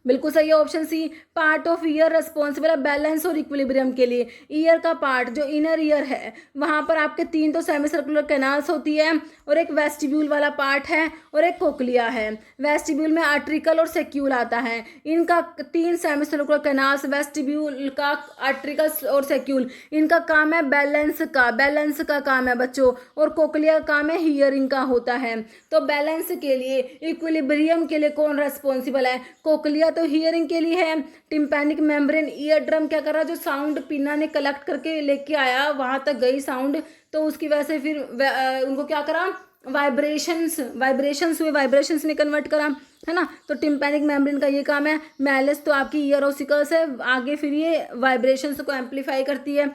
बिल्कुल सही है option C. Part of ear responsible है बैलेंस और इक्विलिब्रियम के लिए। ईयर का पार्ट जो इनर ईयर है वहाँ पर आपके 3 तो सेमी सर्कुलर कैनाल्स होती है, और एक वेस्टिब्यूल वाला पार्ट है, और एक कोकलिया है। वेस्टिब्यूल में आर्ट्रिकल और सेक्यूल आता है, इनका 3 सेमी सर्कुलर कैनाल्स, वेस्टिब्यूल का, आर्ट्रिकल और सेक्यूल, इनका काम है बैलेंस का, बैलेंस का काम है बच्चों, और कोकलिया का काम है हियरिंग का होता है। तो बैलेंस के लिए, इक्विलिब्रियम के लिए कौन रेस्पॉन्सिबल है, कोकलिया तो हियरिंग के लिए है। टिम्पैनिक मेम्ब्रेन, ईयर ड्रम क्या कर रहा है, जो साउंड पिना ने कलेक्ट करके लेके आया वहां तक गई साउंड, तो उसकी वजह से फिर उनको क्या करा, वाइब्रेशंस हुए, वाइब्रेशंस में कन्वर्ट करा, है ना। तो टिम्पैनिक मेम्ब्रेन का ये काम है। मैलेस तो आपकी ईयर ओसिकल्स है, आगे फिर ये वाइब्रेशंस को एम्पलीफाई करती है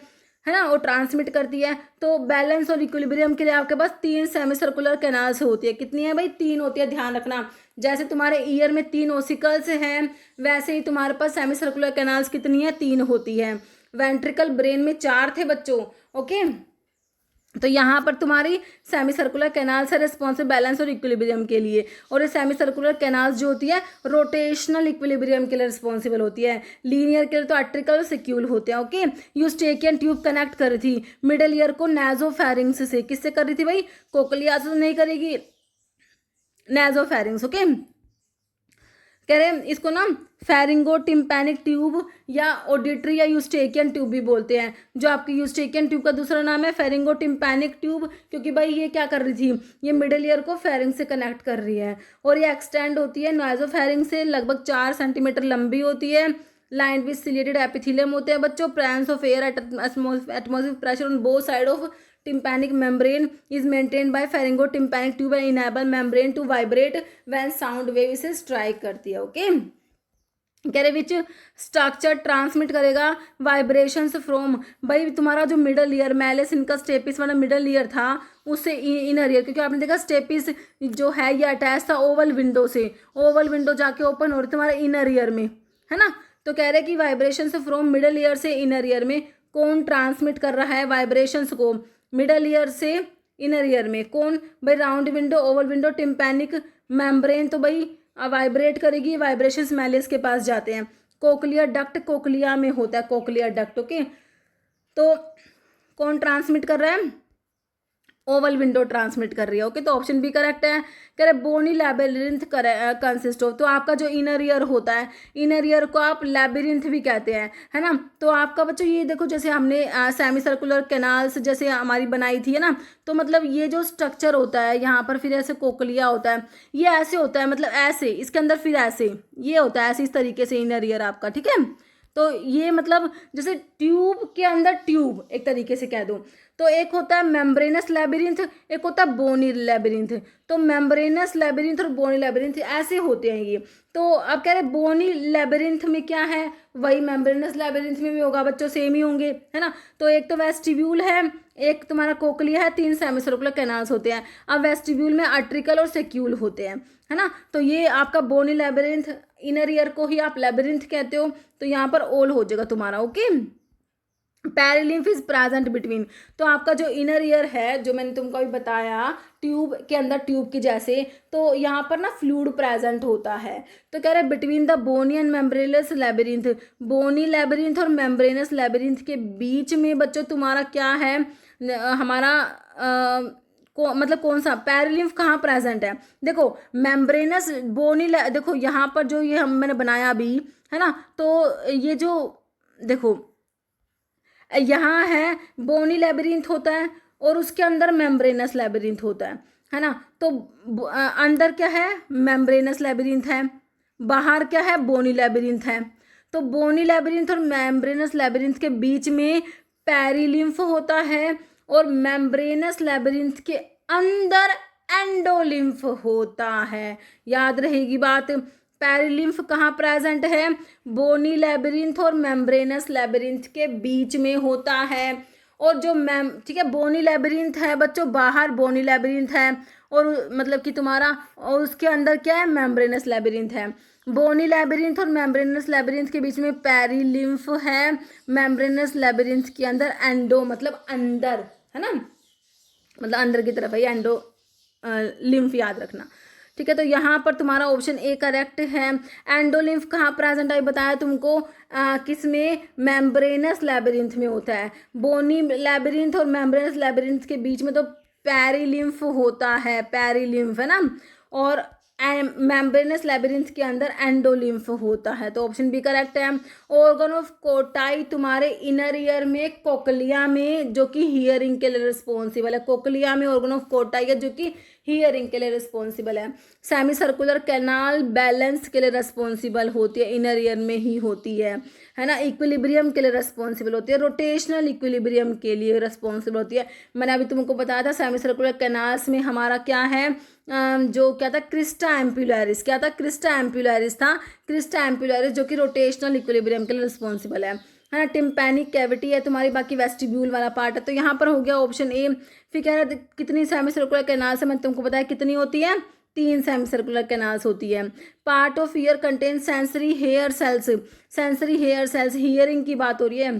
ना, वो ट्रांसमिट करती है। तो बैलेंस और इक्विलिब्रियम के लिए आपके पास 3 सेमी सर्कुलर कैनाल्स होती है। कितनी है भाई, 3 होती है, ध्यान रखना। जैसे तुम्हारे ईयर में 3 ओसिकल्स हैं, वैसे ही तुम्हारे पास सेमी सर्कुलर कैनाल्स कितनी है, 3 होती है। वेंट्रिकल ब्रेन में 4 थे बच्चों। ओके, तो यहाँ पर तुम्हारी सेमी सर्कुलर कैनाल्स है रिस्पॉन्सिबल बैलेंस और इक्विलिब्रियम के लिए, और ये सेमी सर्कुलर कैनाल्स जो होती है रोटेशनल इक्विलिब्रियम के लिए रिस्पॉन्सिबल होती है। लीनियर के लिए तो आर्ट्रिकल और सेक्यूल होते हैं। ओके, यूस्टेकियन ट्यूब कनेक्ट कर रही थी मिडल ईयर को नासोफेरिंग्स से, किससे कर रही थी भाई, कोकलिया से तो नहीं करेगी, नासोफेरिंग्स। ओके, कह रहे हैं इसको ना फेरिंगो टिम्पैनिक ट्यूब या ऑडिटरी या यूस्टेकियन ट्यूब भी बोलते हैं। जो आपकी यूस्टेकियन ट्यूब का दूसरा नाम है फेरिंगो टिम्पैनिक ट्यूब, क्योंकि भाई ये क्या कर रही थी, ये मिडल ईयर को फेरिंग से कनेक्ट कर रही है। और ये एक्सटेंड होती है नाइजोफेरिंग से, लगभग 4 सेंटीमीटर लंबी होती है। लाइन विद सिलेटेड एपिथेलियम होते हैं बच्चों। Presence of air at atmospheric pressure on both side of tympanic membrane is maintained by pharyngotympanic tube and enable membrane to vibrate when sound wave इसे strike करती है। ओके, कह रहे विच स्ट्रक्चर ट्रांसमिट करेगा वाइब्रेशंस फ्रॉम, भाई तुम्हारा जो मिडल ईयर मैलेस इनका स्टेपिस वाला मिडल ईयर था उससे इनर ईयर, क्योंकि आपने देखा स्टेपिस जो है ये अटैच था ओवल विंडो से, ओवल विंडो जाके ओपन हो रही तुम्हारे इनर ईयर में, है ना। तो कह रहे कि वाइब्रेशंस फ्रॉम मिडल ईयर से इनर ईयर में कौन ट्रांसमिट कर रहा है वाइब्रेशंस को, मिडल ईयर से इनर ईयर में कौन, भाई round window, oval window, tympanic membrane, तो भाई वाइब्रेट करेगी, वाइब्रेशंस मैलेस के पास जाते हैं। कोक्लियर डक्ट कोक्लिया में होता है, कोक्लियर डक्ट। ओके, तो कौन ट्रांसमिट कर रहा है, ओवल विंडो ट्रांसमिट कर रही है। ओके, तो ऑप्शन बी करेक्ट है। कह रहे बोनी लैबिरिंथ कंसिस्ट ऑफ, तो आपका जो इनर ईयर होता है, इनर ईयर को आप लैबिरिंथ भी कहते हैं, है ना। तो आपका बच्चों ये देखो जैसे हमने सेमी सर्कुलर कैनाल्स जैसे हमारी बनाई थी, है ना, तो मतलब ये जो स्ट्रक्चर होता है यहाँ पर फिर ऐसे कोकलिया होता है, ये ऐसे होता है, मतलब ऐसे इसके अंदर फिर ऐसे ये होता है, ऐसे इस तरीके से इनर ईयर आपका, ठीक है। तो ये मतलब जैसे ट्यूब के अंदर ट्यूब एक तरीके से कह दो, तो एक होता है मेम्ब्रेनस लैबिरिंथ, एक होता है बोनी लैबिरिंथ। तो मेम्ब्रेनस लैबिरिंथ और बोनी लैबिरिंथ ऐसे होते हैं ये। तो अब कह रहे बोनी लैबिरिंथ में क्या है, वही मेम्ब्रेनस लैबिरिंथ में भी होगा बच्चों, सेम ही होंगे, है ना। तो एक तो वेस्टिब्यूल है, एक तुम्हारा कोकलिया है, 3 सेमीसर्कुलर कैनाल्स होते हैं। अब वेस्टिब्यूल में आर्ट्रिकल और सेक्यूल होते हैं, है ना। तो ये आपका बोनी लैबिरिंथ, इनर ईयर को ही आप लैबिरिंथ कहते हो, तो यहाँ पर ओल हो जाएगा तुम्हारा। ओके, पैरिलिम्फ इज प्रेजेंट बिटवीन, तो आपका जो इनर ईयर है जो मैंने तुमको अभी बताया ट्यूब के अंदर ट्यूब की जैसे, तो यहाँ पर ना फ्लूइड प्रेजेंट होता है। तो कह रहे between the bony and membranous labyrinth, bony labyrinth और मेम्ब्रेनस लैबिरिंथ के बीच में बच्चों तुम्हारा क्या है, हमारा मतलब कौन सा पैरिलिम्फ कहाँ प्रेजेंट है, देखो मेम्ब्रेनस बोनी, देखो यहाँ पर जो ये मैंने बनाया अभी, है ना, तो ये जो देखो यहाँ है बोनी लैबिरिंथ होता है और उसके अंदर मेम्ब्रेनस लैबिरिंथ होता है ना। तो अंदर क्या है, मेम्ब्रेनस लैबिरिंथ है, बाहर क्या है, बोनी लैबिरिंथ है। तो बोनी लैबिरिंथ और मेम्ब्रेनस लैबिरिंथ के बीच में पैरिलिम्फ होता है और मेम्ब्रेनस लैबिरिंथ के अंदर एंडोलिम्फ होता है। याद रहेगी बात, पैरिलिम्फ कहाँ प्रेजेंट है, बोनी लैबिरिंथ और मेम्ब्रेनस लैबिरिंथ के बीच में होता है। और जो ठीक है बोनी लैबिरिंथ है बच्चों, बाहर बोनी लैबिरिंथ है और मतलब कि तुम्हारा, और उसके अंदर क्या है, मेम्ब्रेनस लैबिरिंथ है। बोनी लैबिरिंथ और मेम्ब्रेनस लैबिरिंथ के बीच में पैरिलिम्फ है, मेम्ब्रेनस लैबिरिंथ के अंदर एंडो मतलब अंदर, है ना, मतलब अंदर की तरफ है ये एंडो लिम्फ, याद रखना, ठीक है। तो यहाँ पर तुम्हारा ऑप्शन ए करेक्ट है। एंडोलिम्फ कहाँ प्रेजेंट है बताया तुमको, किस में, मेम्ब्रेनस लैबिरिंथ में होता है। बोनी लैबिरिंथ और मेम्ब्रेनस लैबिरिंथ के बीच में तो पैरिलिम्फ होता है, पैरिलिम्फ, है ना, और मेम्ब्रेनस लैबिरिंथ के अंदर एंडोलिम्फ होता है। तो ऑप्शन बी करेक्ट है। ऑर्गन ऑफ कोटाई तुम्हारे इनर ईयर में कोक्लिया में, जो कि हियरिंग के लिए रिस्पॉन्सिबल है, कोक्लिया में ऑर्गन ऑफ कोटाई है जो कि हियरिंग के लिए रिस्पॉन्सिबल है। सेमी सर्कुलर कैनाल बैलेंस के लिए रिस्पॉन्सिबल होती है, इनर ईयर में ही होती है ना। इक्विलिब्रियम के लिए रिस्पॉन्सिबल होती है, रोटेशनल इक्विलिब्रियम के लिए रिस्पॉन्सिबल होती है। मैंने अभी तुमको बताया था सेमी सर्कुलर कैनाल्स में हमारा क्या है, जो क्या था, क्रिस्टा एम्पुलरिस, क्या था, क्रिस्टा एम्पुलरिस था, क्रिस्टा एम्पुलरिस जो कि रोटेशनल इक्विलिब्रियम के लिए रिस्पॉन्सिबल है ना। टिम्पैनिक कैविटी है तुम्हारी, बाकी वेस्टिब्यूल वाला पार्ट है। तो यहाँ पर हो गया ऑप्शन ए। फिर कह रहे कितनी सेमी सर्कुलर कैनाल्स है, मैंने तुमको बताया कितनी होती है, 3 सेमी सर्कुलर कैनाल्स होती है। Part of ear contain sensory hair cells, sensory hair cells, hearing की बात हो रही है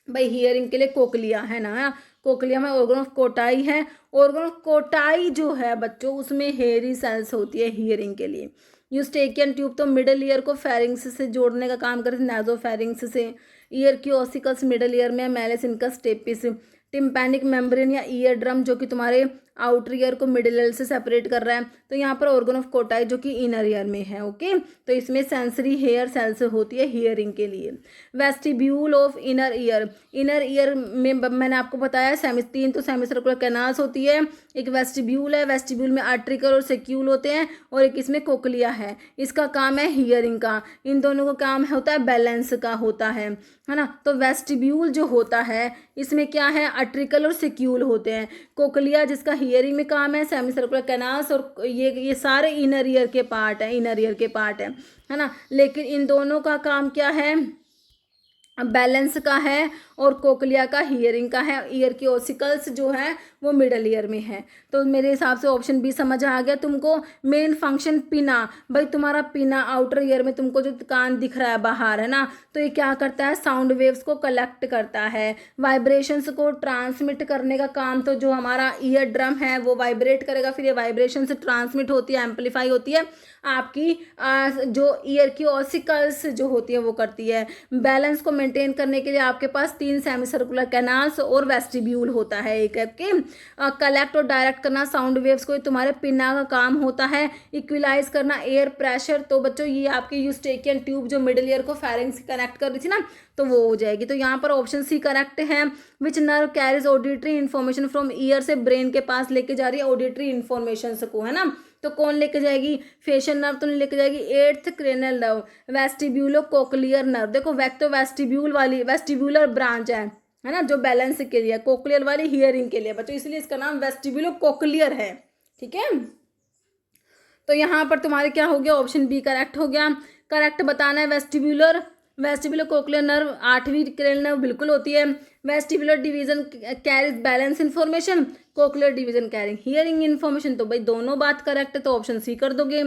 भाई, हियरिंग के लिए कोकलिया है ना, कोकलिया में ऑर्गन ऑफ कोटाई है। ऑर्गन ऑफ कोटाई जो है बच्चों उसमें हेयरी सेल्स होती है हियरिंग के लिए। यूस्टेकियन ट्यूब तो मिडल ईयर को फेरिंग्स से जोड़ने का काम करते हैं, नाजोफेरिंग्स से। ईयर की ऑसिकल्स मिडल ईयर में, मैलेस इनका स्टेपिस। टिम्पैनिक मेम्ब्रेन या ईयर ड्रम जो कि तुम्हारे आउटर ईयर को मिडिल ईयर से सेपरेट कर रहा है। तो यहाँ पर ऑर्गन ऑफ कोटाई जो कि इनर ईयर में है। ओके, तो इसमें सेंसरी हेयर सेल्स होती है हियरिंग के लिए। Vestibule of inner ear, inner ear में मैंने आपको बताया 3 तो सेमी सर्कुलर कैनाल्स होती है, एक वेस्टिब्यूल है, वेस्टिब्यूल में आर्ट्रिकल और सेक्यूल होते हैं, और एक इसमें कोक्लिया है। इसका काम है हियरिंग का, इन दोनों का काम होता है बैलेंस का होता है ना। तो वेस्टिब्यूल जो होता है इसमें क्या है, आर्ट्रिकल और सेक्यूल होते हैं। कोक्लिया जिसका हियरिंग में काम है, सेमी सर्कुलर कैनाल्स, और ये सारे इनर ईयर के पार्ट है, इनर ईयर के पार्ट है ना। लेकिन इन दोनों का काम क्या है, बैलेंस का है, और कोक्लिया का हियरिंग का है। ईयर की ओसिकल्स जो है वो मिडल ईयर में है। तो मेरे हिसाब से ऑप्शन बी समझ आ गया तुमको। मेन फंक्शन पिना, भाई तुम्हारा पिना आउटर ईयर में तुमको जो कान दिख रहा है बाहर, है ना, तो ये क्या करता है, साउंड वेव्स को कलेक्ट करता है, वाइब्रेशंस को ट्रांसमिट करने का काम। तो जो हमारा ईयर ड्रम है वो वाइब्रेट करेगा, फिर ये वाइब्रेशन से ट्रांसमिट होती है, एम्पलीफाई होती है, आपकी जो ईयर की ऑसिकल्स जो होती है वो करती है। बैलेंस को मेंटेन करने के लिए आपके पास 3 सेमी सर्कुलर कैनाल्स और वेस्टिब्यूल होता है एक के। कलेक्ट और डायरेक्ट करना साउंड वेव्स को तुम्हारे पिना का काम होता है। इक्विलाइज करना एयर प्रेशर, तो बच्चों ये आपकी यूस्टेकियन ट्यूब जो मिडिल ईयर को फेरिंग्स से कनेक्ट कर रही थी ना, तो वो हो जाएगी। तो यहाँ पर ऑप्शन सी करेक्ट है। Which nerve carries auditory information from year से ब्रेन के पास लेके जा रही है ऑडिटरी इन्फॉर्मेशन को, है ना। तो कौन लेके जाएगी, फेशियल नर्व तो नहीं लेके जाएगी, 8th cranial nerve, vestibulo cochlear nerve. देखो तो वेस्टिब्यूल वाली वेस्टिब्यूलर ब्रांच है ना, जो बैलेंस के लिए, कोक्लियर वाली हियरिंग के लिए बच्चों, इसलिए इसका नाम वेस्टिब्यूलो कोक्लियर है। ठीक है, तो यहाँ पर तुम्हारे क्या हो गया, ऑप्शन बी करेक्ट हो गया। करेक्ट बताना है, वेस्टिबुलर कोक्लियर नर्व 8वीं क्रेनियल नर्व बिल्कुल होती है। Vestibular division carries balance information, cochlear division carrying hearing information. तो भाई दोनों बात करेक्ट है, तो ऑप्शन सी कर दोगे।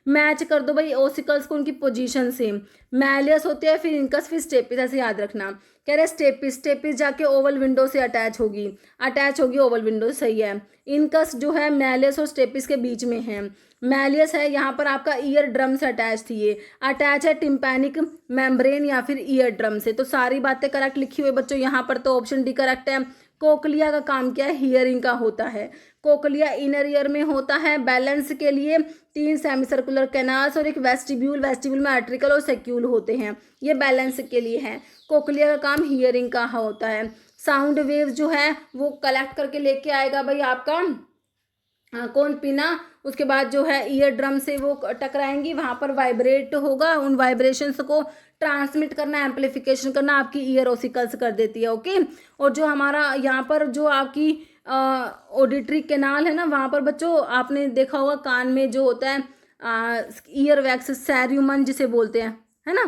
मैच कर दो भाई ओसिकल्स को उनकी पोजीशन से। मैलियस होते हैं, फिर इनकस, फिर स्टेपिस, ऐसे याद रखना। कह रहे स्टेपिस जाके ओवल विंडो से अटैच होगी ओवल विंडो, सही है। इनकस जो है मैलियस और स्टेपिस के बीच में है। मैलियस है यहाँ पर आपका ईयर ड्रम से अटैच थी, ये अटैच है टिम्पैनिक मेम्ब्रेन या फिर ईयर ड्रम से। तो सारी बातें करेक्ट लिखी हुई बच्चों यहाँ पर, तो ऑप्शन डी करेक्ट है। कोक्लिया का काम क्या है, हियरिंग का होता है। कोक्लिया इनर ईयर में होता है, बैलेंस के लिए 3 सेमी सर्कुलर कैनाल्स और एक वेस्टिब्यूल में आर्ट्रिकल और सेक्यूल होते हैं, ये बैलेंस के लिए है। कोक्लिया का काम हियरिंग का होता है। साउंड वेव जो है वो कलेक्ट करके लेके आएगा भाई आपका कौन, पिना। उसके बाद जो है ईयर ड्रम से वो टकराएंगी, वहां पर वाइब्रेट होगा, उन वाइब्रेशंस को ट्रांसमिट करना, एम्पलीफिकेशन करना आपकी ईयर ओसिकल्स कर देती है। ओके, और जो हमारा यहाँ पर जो आपकी ऑडिटरी कैनाल है ना, वहाँ पर बच्चों आपने देखा होगा कान में जो होता है ईयर वैक्स, सैर्यूमन जिसे बोलते हैं, है ना,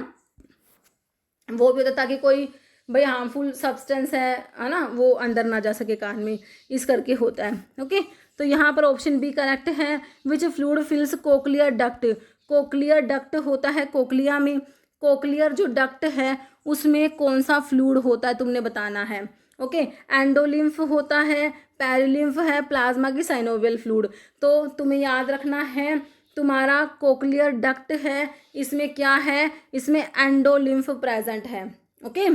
वो भी होता है ताकि कोई भाई हार्मफुल सब्सटेंस है ना, वो अंदर ना जा सके कान में, इस करके होता है। ओके, तो यहाँ पर ऑप्शन बी करेक्ट है। Which fluid fills cochlear duct, cochlear duct होता है कोक्लिया में, कोक्लियर जो डक्ट है उसमें कौन सा फ्लूइड होता है तुमने बताना है। ओके, एंडोलिम्फ होता है, पेरिलिम्फ है, प्लाज्मा की साइनोवियल फ्लूइड। तो तुम्हें याद रखना है तुम्हारा कोक्लियर डक्ट है, इसमें क्या है, इसमें एंडोलिम्फ प्रेजेंट है। ओके,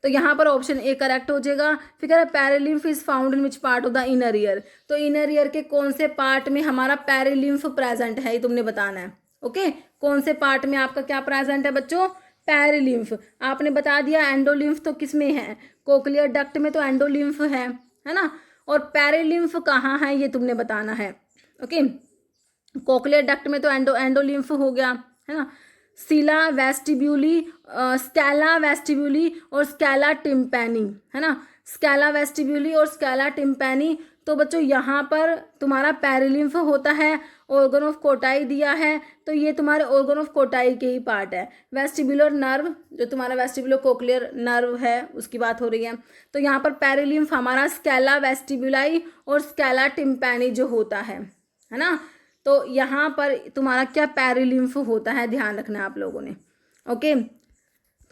तो यहाँ पर ऑप्शन ए करेक्ट हो जाएगा। फिर कह रहा है perilymph is found in which part of the inner ear, तो इनर ईयर के कौन से पार्ट में हमारा पेरिलिम्फ प्रेजेंट है, ये तुमने बताना है। ओके, कौन से पार्ट में आपका क्या प्रेजेंट है बच्चों, पेरिलिम्फ। आपने बता दिया एंडोलिम्फ तो किस में है, कोक्लियर डक्ट में तो एंडोलिम्फ है ना, और पेरिलिम्फ कहाँ है ये तुमने बताना है। ओके, कोक्लियर डक्ट में तो एंडोलिम्फ हो गया, है ना। स्कैला वेस्टिब्यूली और स्कैला टिम्पैनी, है ना, स्कैला वेस्टिब्यूली और स्कैला टिम्पैनी। तो बच्चों यहाँ पर तुम्हारा पेरिलिम्फ होता है, ऑर्गन ऑफ कोटाई दिया है, तो ये तुम्हारे ऑर्गन ऑफ कोटाई के ही पार्ट है। वेस्टिबुलर नर्व जो तुम्हारा वेस्टिबुलर कोक्लियर नर्व है उसकी बात हो रही है, तो यहाँ पर पेरिलिम्फ हमारा स्कैला वेस्टिबुलाई और स्कैला टिम्पैनी जो होता है ना। तो यहाँ पर तुम्हारा क्या पेरिलिम्फ होता है, ध्यान रखना आप लोगों ने। ओके,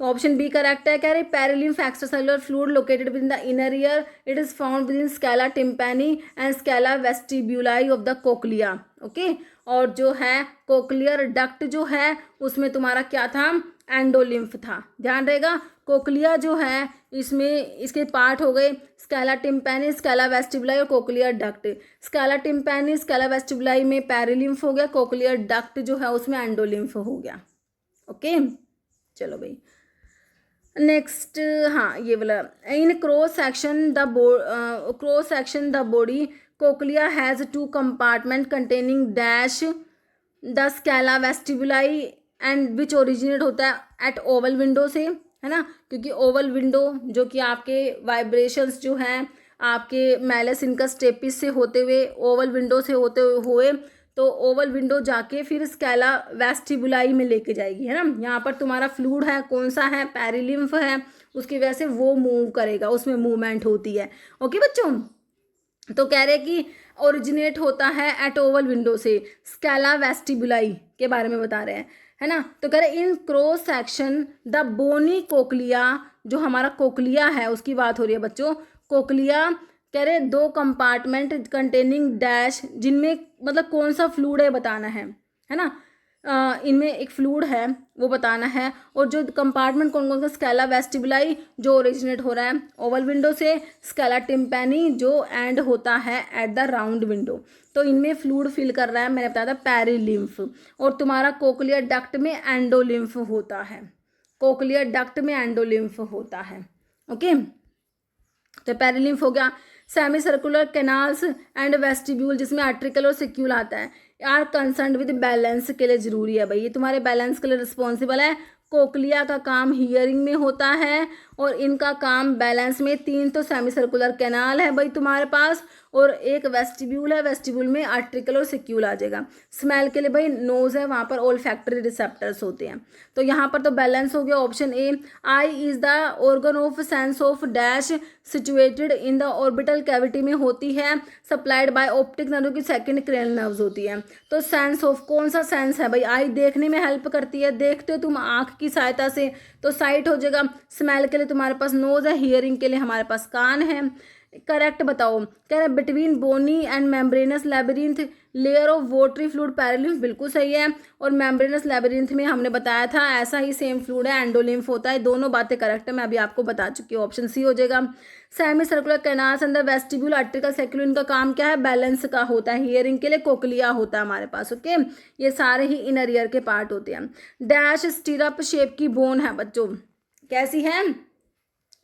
तो ऑप्शन बी करेक्ट है। कह रहे perilymph extracellular fluid located within the inner ear, it is found within scala tympani and scala vestibuli of the cochlea. Okay, और जो है कोक्लियर डक्ट जो है उसमें तुम्हारा क्या था, एंडोलिम्फ था, ध्यान रहेगा। कोक्लिया जो है इसमें इसके पार्ट हो गए स्कैला टिम्पैनी, स्कैला वेस्टिबुलाई और cochlear duct. Scala tympani, scala vestibuli में पेरिलिम्फ हो गया, कोक्लियर डक्ट जो है उसमें एंडोलिम्फ हो गया। ओके, चलो भाई नेक्स्ट। हाँ ये वाला, in cross section the body cochlea has 2 compartment containing dash the scala vestibuli and which originate होता है एट ओवल विंडो से, है ना, क्योंकि ओवल विंडो जो कि आपके वाइब्रेशंस जो हैं आपके मैलस इनकस स्टेपिस से होते हुए ओवल विंडो से होते हुए तो ओवल विंडो जाके फिर स्कैला वेस्टिबुलाई में लेके जाएगी, है ना। यहाँ पर तुम्हारा फ्लूड है, कौन सा है, पेरिलिम्फ है, उसकी वजह से वो मूव करेगा, उसमें मूवमेंट होती है। ओके बच्चों, तो कह रहे कि ओरिजिनेट होता है एट ओवल विंडो से, स्कैला वेस्टिबुलाई के बारे में बता रहे हैं, है ना। तो कह रहे in cross section the bony cochlea, जो हमारा कोक्लिया है उसकी बात हो रही है बच्चों। कोक्लिया कह रहे 2 कंपार्टमेंट कंटेनिंग डैश, जिनमें मतलब कौन सा फ्लूड है बताना है ना। इनमें एक फ्लूड है वो बताना है, और जो कंपार्टमेंट कौन कौन सा, स्कैला वेस्टिबुलाई जो ओरिजिनेट हो रहा है ओवल विंडो से, स्कैला टिम्पैनी जो एंड होता है एट द राउंड विंडो। तो इनमें फ्लूड फिल कर रहा है, मैंने बताया था पेरिलिम्फ, और तुम्हारा कोक्लियर डक्ट में एंडोलिम्फ होता है, कोक्लियर डक्ट में एंडोलिम्फ होता है। ओके, तो पेरिलिम्फ हो गया। Semi circular canals and vestibule, जिसमें आर्ट्रिकल और सिक्यूल आता है, आर कंसर्न विद बैलेंस के लिए जरूरी है भाई, ये तुम्हारे बैलेंस के लिए रिस्पॉन्सिबल है। कोक्लिया का काम हियरिंग में होता है और इनका काम बैलेंस में। 3 तो सेमी सर्कुलर कैनाल है भाई तुम्हारे पास, और एक वेस्टिब्यूल है, वेस्टिब्यूल में आर्ट्रिकल और सिक्यूल आ जाएगा। स्मेल के लिए भाई नोज है, वहाँ पर ओल्फैक्टरी रिसेप्टर्स होते हैं। तो यहाँ पर तो बैलेंस हो गया option A. I is the organ of sense of dash situated in the orbital cavity में होती है, सप्लाइड बाय ऑप्टिक नर्व की सेकंड क्रेनियल नर्व्स होती है। तो सेंस ऑफ, कौन सा सेंस है भाई, आई देखने में हेल्प करती है, देखते हो तुम आँख की सहायता से तो साइट हो जाएगा। स्मेल के लिए तुम्हारे पास नोज है, हियरिंग के लिए हमारे पास कान है। करेक्ट बताओ, कह रहे between bony and membranous labyrinth layer of watery fluid perilymph, बिल्कुल सही है। और मेम्ब्रेनस लैबिरिंथ में हमने बताया था ऐसा ही सेम फ्लूड है, एंडोलिम्फ होता है। दोनों बातें करेक्ट है, मैं अभी आपको बता चुकी हूँ, ऑप्शन सी हो जाएगा। सेमी सर्कुलर कैनाल्स अंदर वेस्टिब्यूल आर्टिकल सेक्यूल, इनका काम क्या है, बैलेंस का होता है। हियरिंग के लिए कोक्लिया होता है हमारे पास। ओके, ये सारे ही इनर ईयर के पार्ट होते हैं। डैश स्टीरअप शेप की बोन है बच्चों, कैसी है,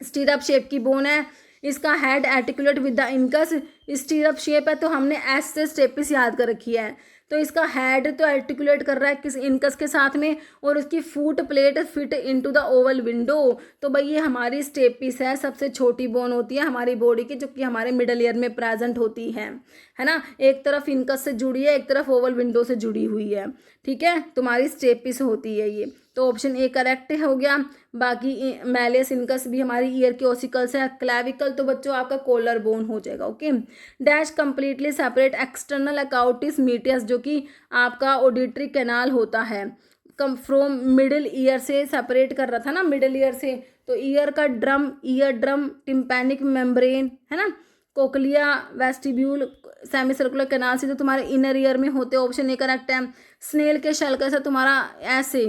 स्टीरअप शेप की बोन है। इसका head articulate with the incus, स्टीरअप shape है तो हमने एस से स्टेपिस याद कर रखी है, तो इसका हेड तो आर्टिकुलेट कर रहा है किस इनकस के साथ में, और उसकी foot plate fit into the oval window. तो भाई ये हमारी स्टेपिस है, सबसे छोटी बोन होती है हमारी बॉडी की, जो कि हमारे मिडल ईयर में प्रेजेंट होती है ना। एक तरफ इनकस से जुड़ी है, एक तरफ ओवल विंडो से जुड़ी हुई है, ठीक है, तुम्हारी स्टेपिस होती है ये। तो ऑप्शन ए करेक्ट हो गया। बाकी मैलियस इनकस भी हमारी ईयर के ओसिकल्स है। क्लैविकल तो बच्चों आपका कॉलर बोन हो जाएगा। Okay, dash completely separate external acoustic meatus, जो कि आपका ऑडिटरी कैनाल होता है, कम फ्रॉम मिडिल ईयर से सेपरेट कर रहा था ना, मिडिल ईयर से, तो ईयर का drum, ear drum, tympanic membrane, है ना, cochlea, vestibule, semi circular canal से जो तुम्हारे इनर ईयर में होते हैं। ऑप्शन ए करेक्ट है। स्नेल के शेल का तुम्हारा ऐसे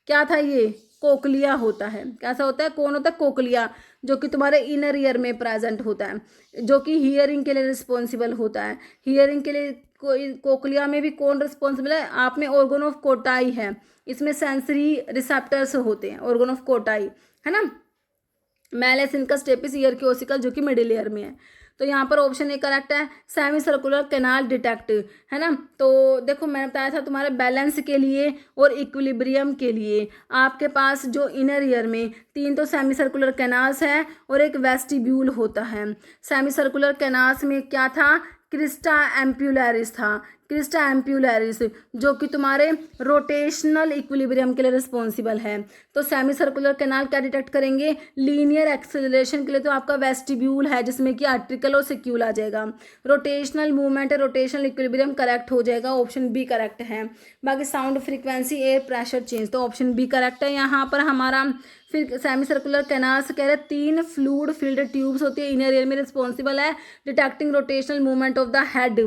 क्या था, ये कोक्लिया होता है। कैसा होता है, कौन होता है, कोक्लिया, जो कि तुम्हारे इनर ईयर में प्रेजेंट होता है, जो कि हियरिंग के लिए रिस्पॉन्सिबल होता है। हियरिंग के लिए कोई कोक्लिया में भी कौन रिस्पॉन्सिबल है, आप में ऑर्गन ऑफ कोटाई है, इसमें सेंसरी रिसेप्टर्स होते हैं, ऑर्गन ऑफ कोटाई, है ना। मैलियस इनकस स्टेपिस ईयर के ओसिकल, जो कि मिडिल ईयर में है। तो यहाँ पर ऑप्शन ए करेक्ट है, सेमी सर्कुलर कैनाल डिटेक्ट, है ना। तो देखो मैंने बताया था तुम्हारे बैलेंस के लिए और इक्विलिब्रियम के लिए आपके पास जो इनर ईयर में 3 तो सेमी सर्कुलर कैनाल्स है और एक वेस्टिब्यूल होता है। सेमी सर्कुलर कैनाल्स में क्या था, क्रिस्टा एम्प्यूलैरिस था, क्रिस्टा एम्प्यूलैरिस, जो कि तुम्हारे रोटेशनल इक्विलिब्रियम के लिए रिस्पॉन्सिबल है। तो सेमी सर्कुलर कैनाल क्या डिटेक्ट करेंगे, लीनियर एक्सेलरेशन के लिए तो आपका वेस्टिब्यूल है, जिसमें कि आर्टिकल और सिक्यूल आ जाएगा। Rotational movement, rotational equilibrium correct हो जाएगा, ऑप्शन बी करेक्ट है। बाकी sound frequency, air pressure change, तो ऑप्शन बी करेक्ट है यहाँ पर हमारा। फिर सेमी सर्कुलर कैनाल्स कह रहे 3 फ्लूइड फिल्ड ट्यूब्स होती है, इनर ईयर में रिस्पॉन्सिबल है detecting rotational movement of the head,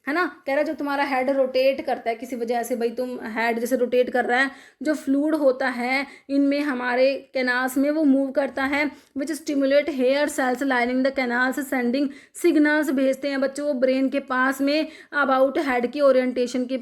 है ना। कह रहा है जो तुम्हारा हेड रोटेट करता है किसी वजह से, भाई तुम हेड जैसे रोटेट कर रहा है, जो फ्लूड होता है इनमें हमारे कैनाल्स में वो मूव करता है, which stimulate hair cells lining the canals sending signals, भेजते हैं बच्चों वो ब्रेन के पास में अबाउट हेड की ओरिएंटेशन के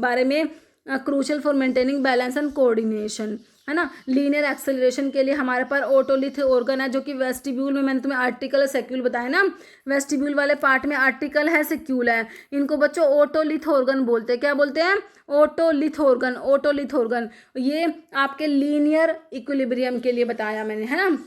बारे में, crucial for maintaining balance and coordination, है ना। लीनियर एक्सेलरेशन के लिए हमारे पास ओटोलिथ ऑर्गन है, जो कि वेस्टिब्यूल में, मैंने तुम्हें आर्टिकल सेक्यूल बताया ना, वेस्टिब्यूल वाले पार्ट में आर्टिकल है, सेक्यूल है, इनको बच्चों ओटोलिथ ऑर्गन बोलते हैं। क्या बोलते हैं? Otolith organ, otolith organ. ये आपके लीनियर इक्विलिब्रियम के लिए बताया मैंने, है ना।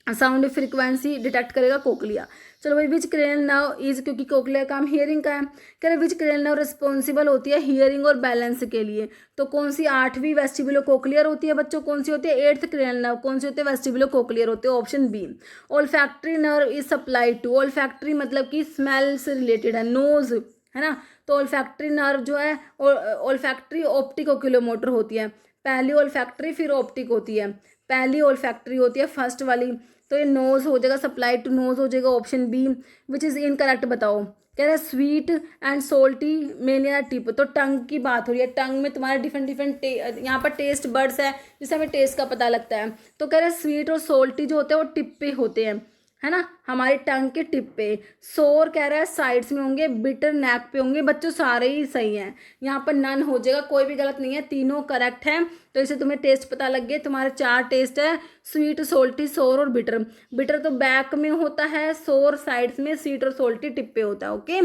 साउंड फ्रीक्वेंसी डिटेक्ट करेगा कोकलिया। चलो भाई, विच क्रेनियल नर्व इज, क्योंकि कोकलिया काम हियरिंग का है, कह रहे विच क्रेनियल नर्व रिस्पॉन्सिबल होती है हियरिंग और बैलेंस के लिए, तो कौन सी 8वीं वेस्टिबुलो कोकलियर होती है बच्चों, कौन सी होती है? 8th क्रेनियल नर्व कौन सी होती है? वेस्टिबुलो कोकलियर होती है, option B. Olfactory nerve is supply to, olfactory मतलब कि स्मेल से रिलेटेड है, नोज, है ना। तो ओल्फैक्टरी नर्व जो है, ओल्फैक्टरी ऑप्टिक ओक्यूलोमोटर होती है, पहली ओल्फैक्टरी फिर ऑप्टिक होती है, पहली ओल्फैक्टरी होती है फर्स्ट वाली, तो ये नोज हो जाएगा, सप्लाई टू नोज हो जाएगा, option B. Which is incorrect बताओ। कह रहा है sweet and salty mainly tip, तो टंग की बात हो रही है, टंग में तुम्हारे डिफरेंट डिफरेंट यहाँ पर टेस्ट बर्ड्स है जिससे हमें टेस्ट का पता लगता है, तो कह रहे हैं स्वीट और सोल्टी जो होते हैं वो टिप पे होते हैं, है ना, हमारी टंग के टिप पे। सोर कह रहा है साइड्स में होंगे, बिटर नेक पे होंगे, बच्चों सारे ही सही हैं, यहाँ पर नन हो जाएगा, कोई भी गलत नहीं है, तीनों करेक्ट हैं। तो इसे तुम्हें टेस्ट पता लग गए, तुम्हारे 4 टेस्ट है, स्वीट, सोल्टी, सोर और बिटर। बिटर तो बैक में होता है, सोर साइड्स में, स्वीट और सोल्टी टिप पे होता है। ओके,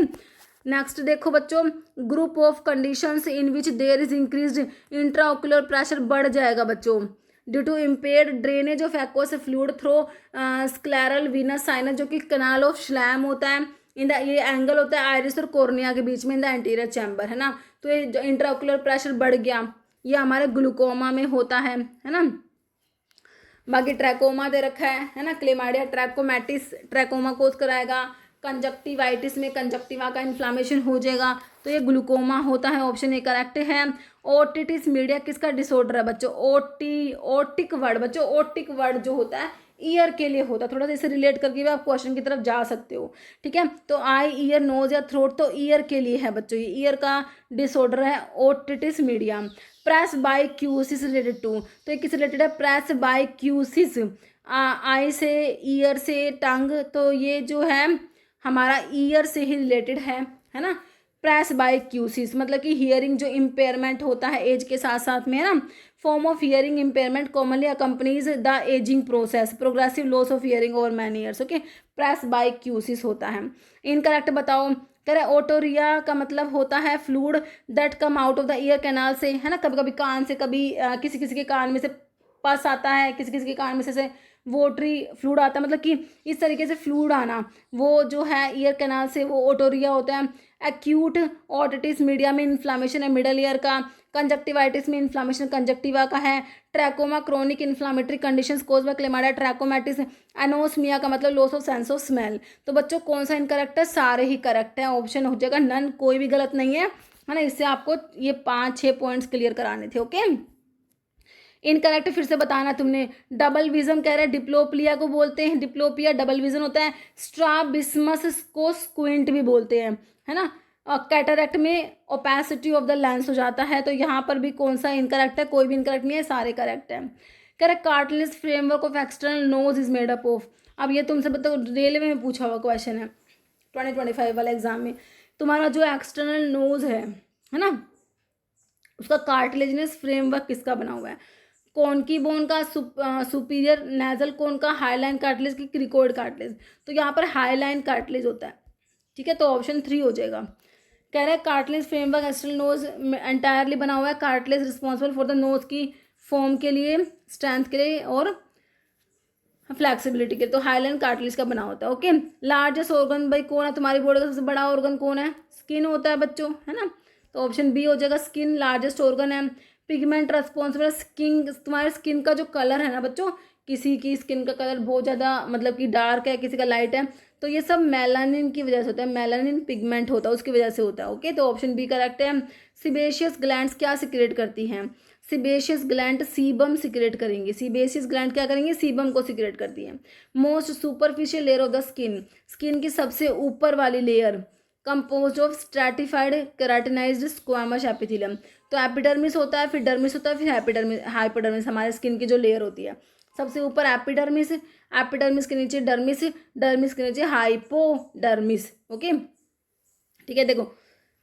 नेक्स्ट देखो बच्चों, group of conditions in which there is increased intraocular pressure बढ़ जाएगा बच्चों, due to impaired drainage of aqueous fluid through scleral venous sinus, जो कि कनाल ऑफ श्लैम होता है इन द, ये एंगल होता है आयरिस और कॉर्निया के बीच में इन द एंटीरियर चैम्बर, है ना। तो ये जो इंट्राओक्यूलर प्रेशर बढ़ गया, ये हमारे ग्लूकोमा में होता है ना। बाकी ट्रैकोमा दे रखा है ना, क्लेमाइडिया ट्रैकोमैटिस ट्रैकोमा कोज कराएगा, कंजक्टिवाइटिस में कंजक्टिवा का इन्फ्लामेशन हो जाएगा, तो ये ग्लूकोमा होता है, ऑप्शन ए करेक्ट है। ओटिटिस मीडिया किसका डिसऑर्डर है बच्चों? ओटिक वर्ड बच्चों, ओटिक वर्ड जो होता है ईयर के लिए होता है, थोड़ा सा इसे रिलेट करके भी आप क्वेश्चन की तरफ जा सकते हो, ठीक है। तो आई, ईयर, नोज या थ्रोट तो ईयर के लिए है बच्चों, ये ईयर का डिसऑर्डर है otitis media. Presbycusis related to, तो ये किस रिलेटेड है? प्रेस बाय क्यूसिस, आई से, ईयर से, टंग, तो ये जो है हमारा ईयर से ही रिलेटेड है ना। प्रेस बाय क्यूसिस मतलब कि हियरिंग जो इम्पेयरमेंट होता है एज के साथ साथ में, है ना, form of hearing impairment commonly accompanies the aging process, progressive loss of hearing over many years. Okay, presbycusis होता है। इनकरेक्ट बताओ। कह रहे ओटोरिया का मतलब होता है fluid that come out of the ear canal से, है ना, कभी कभी कान से, कभी किसी किसी के कान में से पस आता है, किसी किसी के कान में से वोटरी फ्लूड आता है, मतलब कि इस तरीके से फ्लूड आना, वो जो है ईयर कैनाल से, वो ओटोरिया होता है। एक्यूट ओटिटिस मीडिया में इन्फ्लामेशन है मिडल ईयर का, कंजक्टिवाइटिस में इन्फ्लामेशन कंजक्टिवा का है। Trachoma chronic inflammatory conditions caused by chlamydia trachomatis. Anosmia का मतलब loss of sense of smell. तो बच्चों कौन सा इनकरेक्ट है? सारे ही करेक्ट है, ऑप्शन हो जाएगा नन, कोई भी गलत नहीं है ना। इससे आपको ये 5-6 पॉइंट्स क्लियर कराने थे। ओके, इनकरेक्ट फिर से बताना तुमने। डबल विजन कह रहे हैं डिप्लोपिया को बोलते हैं, डिप्लोपिया डबल विजन होता है। स्ट्राबिस्मस को स्क्विंट भी बोलते हैं, है ना। कैटरैक्ट में ओपेसिटी ऑफ द लेंस हो जाता है, तो यहाँ पर भी कौन सा इनकरेक्ट है? कोई भी इनकरेक्ट नहीं है, सारे करेक्ट है। कह रहे cartilage framework of external nose is made up of. अब ये तुमसे बताओ, रेलवे में पूछा हुआ क्वेश्चन है 2025 वाले एग्जाम में, तुम्हारा जो एक्सटर्नल नोज है ना, उसका कार्टिलेजिनस फ्रेमवर्क किसका बना हुआ है? कौन की बोन का, सुपीरियर नेजल कोन का, हाईलाइन कार्टिलेज की क्रिकोइड कार्टिलेज। तो यहाँ पर हाईलाइन कार्टिलेज होता है, ठीक है, तो ऑप्शन 3 हो जाएगा। कह रहा है cartilage framework external nose entirely बना हुआ है, cartilage responsible for the nose की फॉर्म के लिए, स्ट्रेंथ के लिए और फ्लैक्सिबिलिटी के लिए, तो हाईलाइन कार्टिलेज का बना होता है। ओके, लार्जेस्ट ऑर्गन भाई कौन है तुम्हारी बॉडी का? सबसे बड़ा ऑर्गन कौन है? स्किन होता है बच्चों, है ना, तो ऑप्शन बी हो जाएगा, स्किन लार्जेस्ट ऑर्गन है। पिगमेंट रेस्पॉन्सिबल, स्किन, तुम्हारे स्किन का जो कलर है ना बच्चों, किसी की स्किन का कलर बहुत ज़्यादा मतलब कि डार्क है, किसी का लाइट है, तो ये सब मेलानिन की वजह से होता है, मेलानिन पिगमेंट होता है उसकी वजह से होता है। ओके, तो ऑप्शन बी करेक्ट है। सिबेशियस ग्लैंड्स क्या सिक्रेट करती हैं? सिबेशियस ग्लैंड सीबम सिक्रेट करेंगे, सिबेशियस ग्लैंड क्या करेंगे? सीबम को सिक्रेट करती है। Most superficial layer of the skin, skin की सबसे ऊपर वाली layer composed of stratified keratinised squamous epithelium. तो एपिडर्मिस होता है, फिर डर्मिस होता है, फिर हाइपोडर्मिस। हाइपोडर्मिस हमारे स्किन की जो लेयर होती है, सबसे ऊपर एपिडर्मिस, एपिडर्मिस के नीचे डर्मिस, डर्मिस के नीचे हाइपोडर्मिस। ओके, ठीक है। देखो,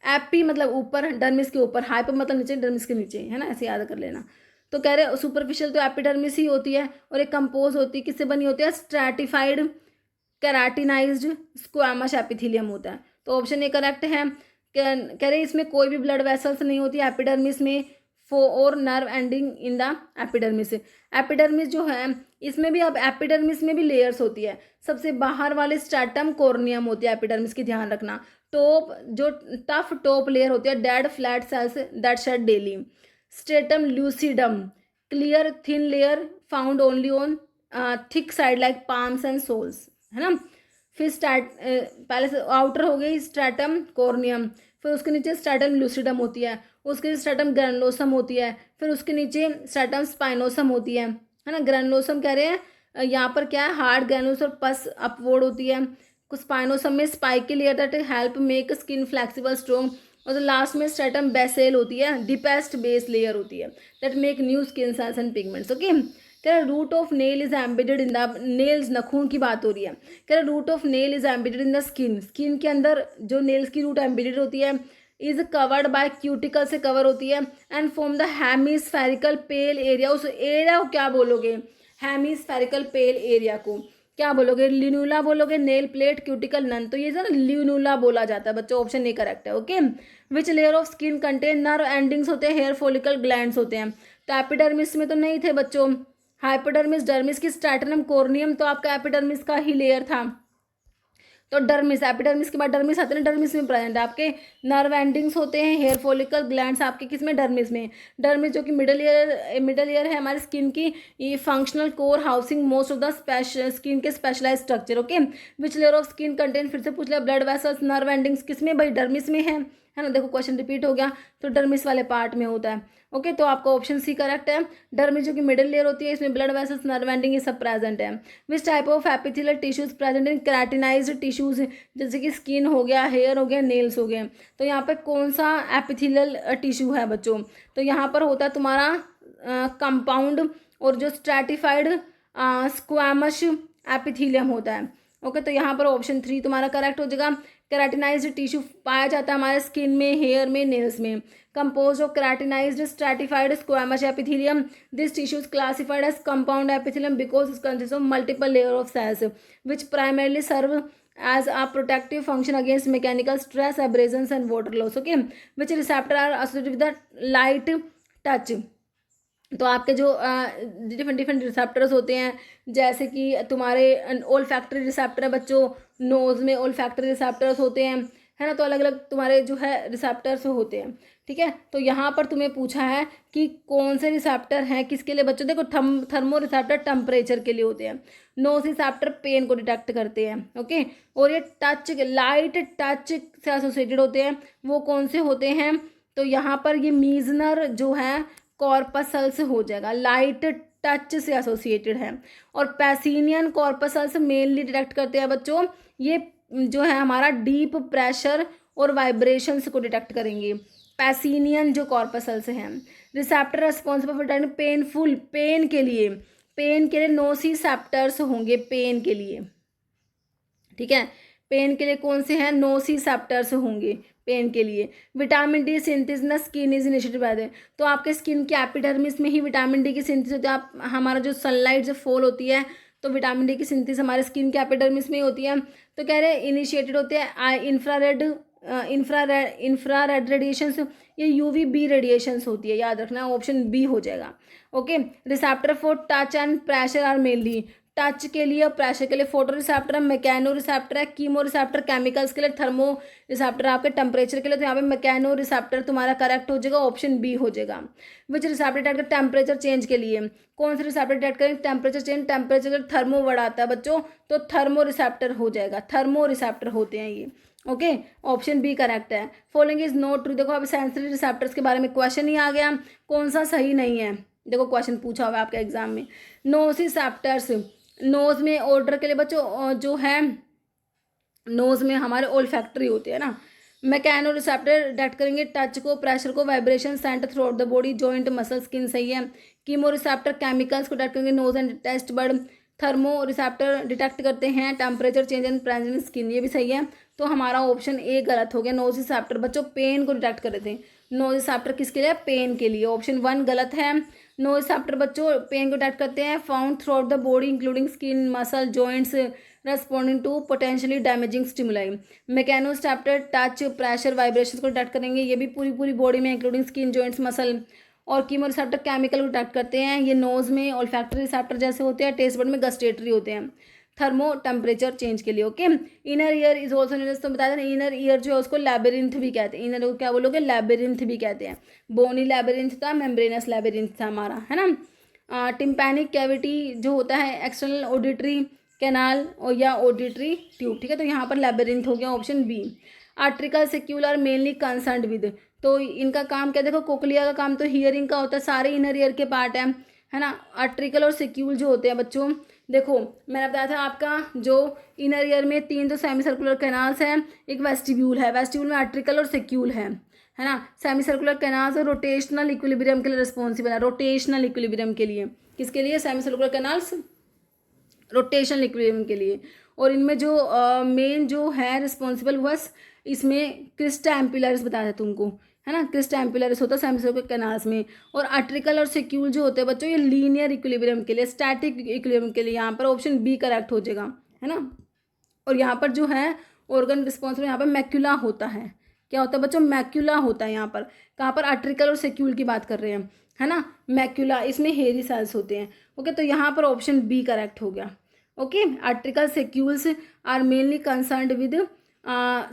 एपी मतलब ऊपर, डर्मिस के ऊपर, हाइपो मतलब नीचे, डर्मिस के नीचे, है ना, ऐसे याद कर लेना। तो कह रहे सुपरफिशियल तो एपिडर्मिस ही होती है, और एक कंपोज होती है, किससे बनी होती है, स्ट्रैटिफाइड केराटिनाइज्ड स्क्वामस एपिथेलियम होता है। तो ऑप्शन ए करेक्ट है। कह रहे इसमें कोई भी ब्लड वेसल्स नहीं होती है एपिडर्मिस में, और nerve ending in the epidermis. Epidermis जो है इसमें भी, अब एपिडर्मिस में भी लेयर्स होती है। सबसे बाहर वाले स्ट्रैटम कॉर्नियम होती है एपिडर्मिस की, ध्यान रखना। टॉप जो टफ टॉप लेयर होती है, dead flat cells that shed daily. Stratum lucidum, clear thin layer found only on thick side like palms and soles, है ना। फिर पहले से आउटर हो गई स्ट्रैटम कॉर्नियम, फिर उसके नीचे स्ट्रैटम ल्यूसिडम होती है, उसके नीचे स्ट्रैटम ग्रैनुलोसम होती है, फिर उसके नीचे स्ट्रैटम स्पाइनोसम होती है ना। ग्रैनुलोसम कह रहे हैं यहाँ पर क्या है, हार्ड ग्रैनुल्स और पस अपवर्ड होती है। कुछ स्पाइनोसम में spiky layer that help make skin flexible strong, और तो लास्ट में स्ट्रैटम बेसेल होती है, डीपेस्ट बेस लेयर होती है that make new skin cells and pigments. Okay, कह रहे root of nail is embedded in the nails, नखून की बात हो रही है। कह रहे root of nail is embedded in the skin, skin के अंदर जो नेल्स की रूट एम्बेडेड होती है, इज कवर्ड बाय क्यूटिकल से कवर होती है, and form the hemispherical pale area. उस एरिया को क्या बोलोगे, हेमिस्फेरिकल पेल एरिया को क्या बोलोगे, लिन्यूला बोलोगे, नेल प्लेट, क्यूटिकल, नन। तो ये सर लिन्यूला बोला जाता है बच्चों, ऑप्शन ए करेक्ट है। Okay, which layer of skin contain nerve endings होते हैं, हेयर फॉलिकल ग्लैंड्स होते हैं। तो एपिडर्मिस में तो नहीं थे बच्चों, हाइपोडर्मिस, डर्मिस की स्ट्रैटनम कॉर्नियम तो आपका एपिडर्मिस का ही लेयर था। तो डर्मिस, एपिडर्मिस के बाद डर्मिस आते हैं, डर्मिस में प्रेजेंट आपके नर्व एंडिंग्स होते हैं, हेयर फॉलिकल ग्लैंड्स आपके किस में, डर्मिस में। डर्मिस जो कि मिडल ईयर है हमारी स्किन की, ये functional core housing most of the skin के specialize structure. Okay, which layer of skin content, फिर से पूछ लिया, ब्लड वेसल्स, नर्व एंडिंग्स किस में, भाई डर्मिस में है ना। देखो क्वेश्चन रिपीट हो गया, तो डर्मिस वाले पार्ट में होता है। ओके, तो आपका ऑप्शन सी करेक्ट है। डर्मिस जो कि मिडिल लेयर होती है, इसमें ब्लड वेसल्स, नर्व एंडिंग ये सब प्रेजेंट है। Which type of epithelial tissues present in keratinised tissues, जैसे कि स्किन हो गया, हेयर हो गया, नेल्स हो गए। तो यहाँ पे कौन सा एपिथेलियल टिश्यू है बच्चों, तो यहाँ पर होता है तुम्हारा कंपाउंड और जो स्ट्रैटिफाइड स्क्वामस एपिथेलियम होता है। ओके, तो यहाँ पर ऑप्शन 3 तुम्हारा करेक्ट हो जाएगा। केराटिनाइज्ड टिश्यू पाया जाता है हमारे स्किन में, हेयर में, नेल्स में। Compose of keratinised stratified squamous epithelium, this tissue is classified as compound epithelium because it consist of multiple layer of cells which primarily serve as a protective function against mechanical stress, abrasions and water loss. Okay, which receptor are associated with the light touch. तो आपके जो डिफरेंट डिफरेंट रिसेप्टर्स होते हैं, जैसे कि तुम्हारे ओल्फैक्टरी रिसेप्टर है बच्चों, नोज में ओल्फैक्टरी रिसेप्टर्स होते हैं, है ना। तो अलग अलग तुम्हारे जो है रिसेप्टर्स होते हैं, ठीक है। तो यहाँ पर तुम्हें पूछा है कि कौन से रिसेप्टर हैं किसके लिए बच्चों, देखो थर्मो रिसेप्टर टेम्परेचर के लिए होते हैं, नोज रिसेप्टर पेन को डिटेक्ट करते हैं। ओके, और ये टच, लाइट टच से एसोसिएटेड होते हैं, वो कौन से होते हैं, तो यहाँ पर ये मीजनर जो है कॉर्पसल्स हो जाएगा, लाइट टच से एसोसिएटेड है। और पैसिनियन कॉर्पसल्स मेनली डिटेक्ट करते हैं बच्चों, ये जो है हमारा डीप प्रेशर और वाइब्रेशंस को डिटेक्ट करेंगे, पैसिनियन जो कॉर्पसल्स हैं। Receptor responsible for detecting painful, pain के लिए नोसिसेप्टर्स होंगे, पेन के लिए, ठीक है। पेन के लिए कौन से हैं, नोसिसेप्टर्स होंगे पेन के लिए। Vitamin D synthesis in the skin is initiated by the, तो आपके स्किन के एपिडर्मिस में ही विटामिन डी की सिंथेसिस होती है। आप हमारा जो सनलाइट जो फॉल होती है, तो विटामिन डी की सिंथेसिस हमारे स्किन के एपिडर्मिस में ही होती है। तो कह रहे हैं इनिशिएटेड होते हैं इंफ्रारेड रेडिएशंस, ये यूवीबी रेडिएशंस होती है, याद रखना, ऑप्शन बी हो जाएगा। Okay, receptor for touch and pressure are mainly, touch के लिए और प्रेशर के लिए फोटो रिसेप्टर है, मैकेनो रिसेप्टर है, कीमो रिसेप्टर केमिकल्स के लिए, थर्मो रिसेप्टर आपके टेम्परेचर के लिए। तो यहाँ पे मैकेनो रिसेप्टर तुम्हारा करेक्ट हो जाएगा, ऑप्शन बी हो जाएगा। विच रिसेप्टर डिटेक्ट कर टेम्परेचर चेंज के लिए, कौन से रिसेप्टर डिटेक्ट करें temperature change, temperature thermo word आता है बच्चों, तो थर्मो रिसेप्टर हो जाएगा, थर्मो रिसेप्टर होते हैं ये। ओके, ऑप्शन बी करेक्ट है। फॉलोइंग इज नॉट ट्रू, देखो अब सेंसरी रिसेप्टर्स के बारे में क्वेश्चन ही आ गया, कौन सा सही नहीं है, देखो क्वेश्चन पूछा हुआ आपके एग्जाम में। नोसिसेप्टर्स, नोज में ऑर्डर के लिए बच्चों जो है नोज़ में हमारे ओल्फैक्टरी होते हैं ना। मैकेनो रिसेप्टर डिटेक्ट करेंगे टच को, प्रेशर को, vibration, sent throughout the body, joint, muscle, skin, सही है। कीमो रिसेप्टर केमिकल्स को डिटेक्ट करेंगे nose and taste bud. Thermo receptor detect करते हैं temperature change and presence skin, ये भी सही है। तो हमारा ऑप्शन ए गलत हो गया। नोज रिसेप्टर बच्चों पेन को डिटेक्ट कर रहे थे। नोज रिसेप्टर किसके लिए? पेन के लिए। ऑप्शन 1 गलत है। नोज रिसेप्टर बच्चों पेन को डिटेक्ट करते हैं found throughout the body including skin, muscle, joints responding to potentially damaging stimuli. Mechanoreceptor touch, pressure, vibration को डिटेक्ट करेंगे, ये भी पूरी बॉडी में इंक्लूडिंग स्किन, जॉइंट्स, मसल। और कीमो रिसेप्टर केमिकल को डिटेक्ट करते हैं, ये नोज में ओल्फैक्टरी रिसेप्टर जैसे होते हैं, टेस्ट बड में गस्टेटरी होते हैं। थर्मो टेम्परेचर चेंज के लिए। Okay, inner ear is also known as, तो बताया था इनर ईयर जो है उसको लैबिरिंथ भी कहते हैं। इनर को क्या बोलोगे? लैबिरिंथ भी कहते हैं। बोनी लैबिरिंथ था, मेम्ब्रेनस लैबिरिंथ था हमारा, है ना। टिम्पैनिक कैविटी जो होता है एक्सटर्नल ऑडिटरी कैनाल और या ऑडिटरी ट्यूब, ठीक है। तो यहाँ पर लैबिरिंथ हो गया option B. Utricle saccule are mainly concerned with, तो इनका काम क्या? देखो कोक्लिया का काम तो हियरिंग का होता है, सारे इनर ईयर के पार्ट है ना। आर्ट्रिकल और सेक्यूल जो होते हैं बच्चों, देखो मैंने बताया था आपका जो इनर ईयर में 3 तो सेमी सर्कुलर कैनाल्स हैं, एक वेस्टिब्यूल है, वेस्टिब्यूल में आर्ट्रिकल और सेक्यूल है ना। सेमी सर्कुलर कैनाल्स और रोटेशनल इक्विलिब्रियम के लिए रिस्पॉन्सिबल है, रोटेशनल इक्विलिब्रियम के लिए। किसके लिए? Semi circular canals rotational equilibrium के लिए। और इनमें जो मेन जो है रिस्पॉन्सिबल हुआ इसमें क्रिस्टा एम्पुलरिस बताया था तुमको, है ना। क्रिस्टा एम्पुलरिस होता है सेमी सर्कुलर कैनाल्स में। और आर्ट्रिकल और सेक्यूल जो होते हैं बच्चों ये लीनियर इक्विलिब्रियम के लिए, स्टैटिक इक्विलिब्रियम के लिए। यहाँ पर ऑप्शन बी करेक्ट हो जाएगा, है ना। और यहाँ पर जो है ऑर्गन रिस्पॉन्सिबल यहाँ पर मैक्यूला होता है। क्या होता है बच्चों? मैक्यूला होता है यहाँ पर। कहाँ पर? आर्ट्रिकल और सेक्यूल की बात कर रहे हैं, है ना। मैक्यूला, इसमें हेयरी सेल्स होते हैं। ओके, तो यहाँ पर ऑप्शन बी करेक्ट हो गया। Okay, utricle saccules are mainly concerned with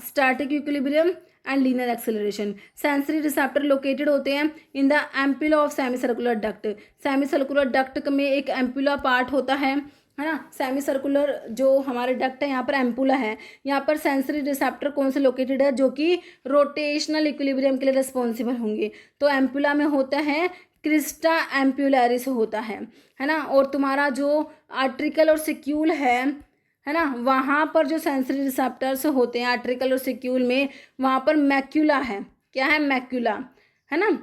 static equilibrium and linear acceleration. Sensory receptor located होते हैं in the ampulla of semicircular duct. Semicircular duct में एक एम्पुला पार्ट होता है ना। सेमी सर्कुलर जो हमारे डक्ट है यहाँ पर एम्पुला है। यहाँ पर सेंसरी रिसेप्टर कौन से लोकेटेड है? जो कि रोटेशनल इक्विलिब्रियम के लिए रिस्पॉन्सिबल होंगे। तो एम्पुला में होता है क्रिस्टा एम्पुलरिस होता है ना। और तुम्हारा जो आर्ट्रिकल और सेक्यूल है ना, वहाँ पर जो सेंसरी रिसेप्टर्स होते हैं आर्ट्रिकल और सेक्यूल में, वहाँ पर मैक्यूला है। क्या है? मैक्यूला, है ना।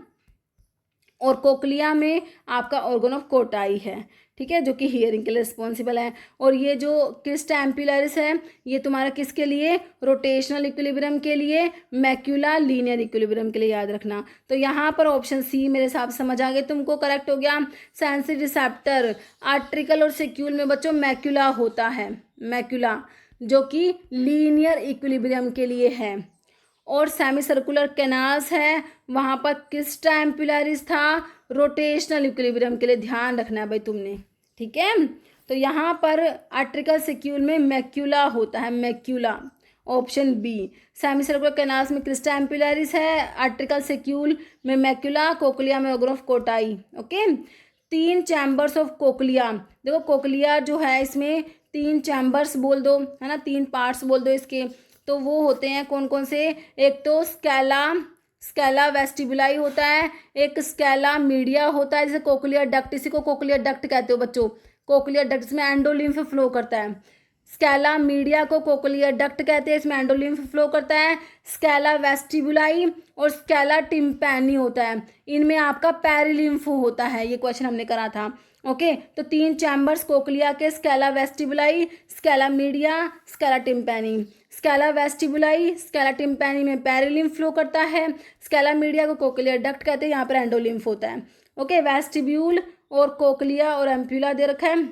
और कोक्लिया में आपका ऑर्गन ऑफ कोटाई है, ठीक है, जो कि हियरिंग के लिए रिस्पॉन्सिबल है। और ये जो क्रिस्टा एम्पुलरिस है ये तुम्हारा किसके लिए? रोटेशनल इक्विलिब्रियम के लिए, मैक्यूला लीनियर इक्विलिब्रियम के लिए, याद रखना। तो यहाँ पर ऑप्शन सी मेरे हिसाब से समझ आ गए तुमको, करेक्ट हो गया। सेंसरी रिसेप्टर आर्ट्रिकल और सेक्यूल में बच्चों मैक्यूला होता है, मैक्यूला जो कि लीनियर इक्विलिब्रियम के लिए है। और सेमी सर्कुलर कैनाल्स है वहाँ पर क्रिस्टा एम्पुलरिस था रोटेशनल इक्विलिब्रियम के लिए, ध्यान रखना है भाई तुमने, ठीक है। तो यहाँ पर आर्ट्रिकल सेक्यूल में मैक्यूला होता है, macula, option B. Semi circular canals में क्रिस्टा एम्पुलरिस है, आर्ट्रिकल सेक्यूल में मैक्यूला, कोक्लिया में organ of Corti. Okay, 3 chambers of cochlea. देखो कोक्लिया जो है इसमें 3 चैम्बर्स बोल दो, है ना, 3 पार्ट्स बोल दो इसके। तो वो होते हैं कौन कौन से? एक तो स्कैला वेस्टिबुलाई होता है, एक स्कैला मीडिया होता है, जैसे कोक्लियर डक्ट, इसी को कोक्लियर डक्ट कहते हो बच्चों। कोक्लियर डक्ट में एंडोलिम्फ फ्लो करता है। स्कैला मीडिया को कोक्लियर डक्ट कहते हैं, इसमें एंडोलिम्फ फ्लो करता है। स्कैला वेस्टिबुलाई और स्कैला टिम्पैनी होता है, इनमें आपका पेरिलिम्फ होता है। ये क्वेश्चन हमने करा था। ओके, तो 3 चैम्बर्स कोक्लिया के, scala vestibuli, scala media, scala tympani. Scala vestibuli, scala tympani में पेरिलिम्फ फ्लो करता है, स्कैला मीडिया को कोक्लियर डक्ट कहते हैं, यहाँ पर एंडोलिम्फ होता है। ओके, वेस्टिब्यूल और कोक्लिया और एम्प्यूला दे रखा है,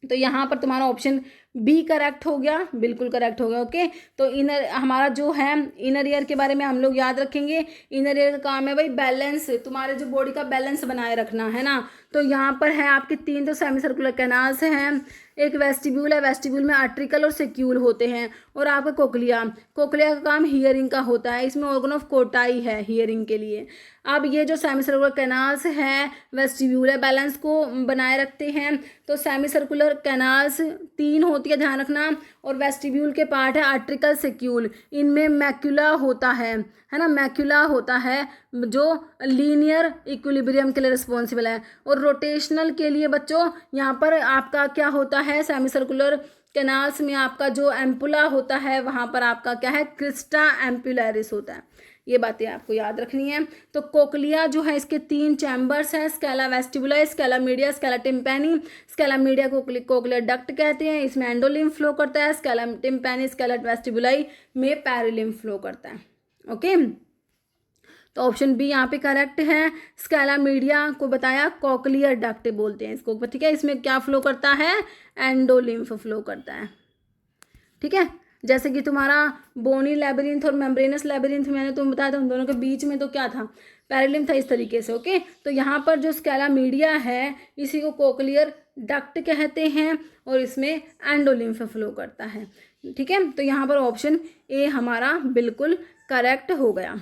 तो यहाँ पर तुम्हारा ऑप्शन बी करेक्ट हो गया, बिल्कुल करेक्ट हो गया। ओके, तो इनर हमारा जो है इनर ईयर के बारे में हम लोग याद रखेंगे। इनर ईयर का काम है भाई बैलेंस, तुम्हारे जो बॉडी का बैलेंस बनाए रखना, है ना। तो यहाँ पर है आपके 3 तो सेमी सर्कुलर कैनाल्स हैं, एक वेस्टिब्यूल है, वेस्टिब्यूल में आर्ट्रिकल और सेक्यूल होते हैं। और आपका कोक्लिया का काम हियरिंग का होता है, इसमें ऑर्गन ऑफ कोटाई है हियरिंग के लिए। अब ये जो सेमी सर्कुलर कैनाल्स हैं, वेस्टिब्यूल है, बैलेंस को बनाए रखते हैं। तो सेमी सर्कुलर कैनाल्स 3 होती है, ध्यान रखना। और वेस्टिब्यूल के पार्ट है आर्ट्रिकल सेक्यूल, इनमें मैक्यूला होता है ना, मैक्यूला होता है जो लीनियर इक्विलिब्रियम के लिए रिस्पॉन्सिबल है। और रोटेशनल के लिए बच्चों यहाँ पर आपका क्या होता है? सेमी सर्कुलर कैनाल्स में आपका जो एम्पुला होता है वहाँ पर आपका क्या है, क्रिस्टा एम्पुलैरिस होता है। ये बातें आपको याद रखनी है। तो कोक्लिया जो है इसके 3 चैम्बर्स हैं, scala vestibuli, scala media, scala tympani. Scala media cochlear duct कहते हैं, इसमें एंडोलिम्फ फ्लो करता है। स्कैला टिम्पैनी, स्कैला वेस्टिबुलाई में पैरालिम्फ फ्लो करता है। ओके, तो ऑप्शन बी यहाँ पे करेक्ट है। स्कैला मीडिया को बताया कोक्लियर डक्ट बोलते हैं इसको, ठीक है। इसमें क्या फ्लो करता है, एंडोलिम्फ फ्लो करता है, ठीक है। जैसे कि तुम्हारा बोनी लैबिरिंथ और मेम्ब्रेनस लैबिरिंथ मैंने तुम्हें बताया था, उन दोनों के बीच में तो क्या था, पैरालिम्फ था, इस तरीके से। ओके, तो यहाँ पर जो स्कैला मीडिया है इसी को कोक्लियर डक्ट कहते हैं और इसमें एंडोलिम्फ फ्लो करता है, ठीक है। तो यहाँ पर ऑप्शन ए हमारा बिल्कुल करेक्ट हो गया।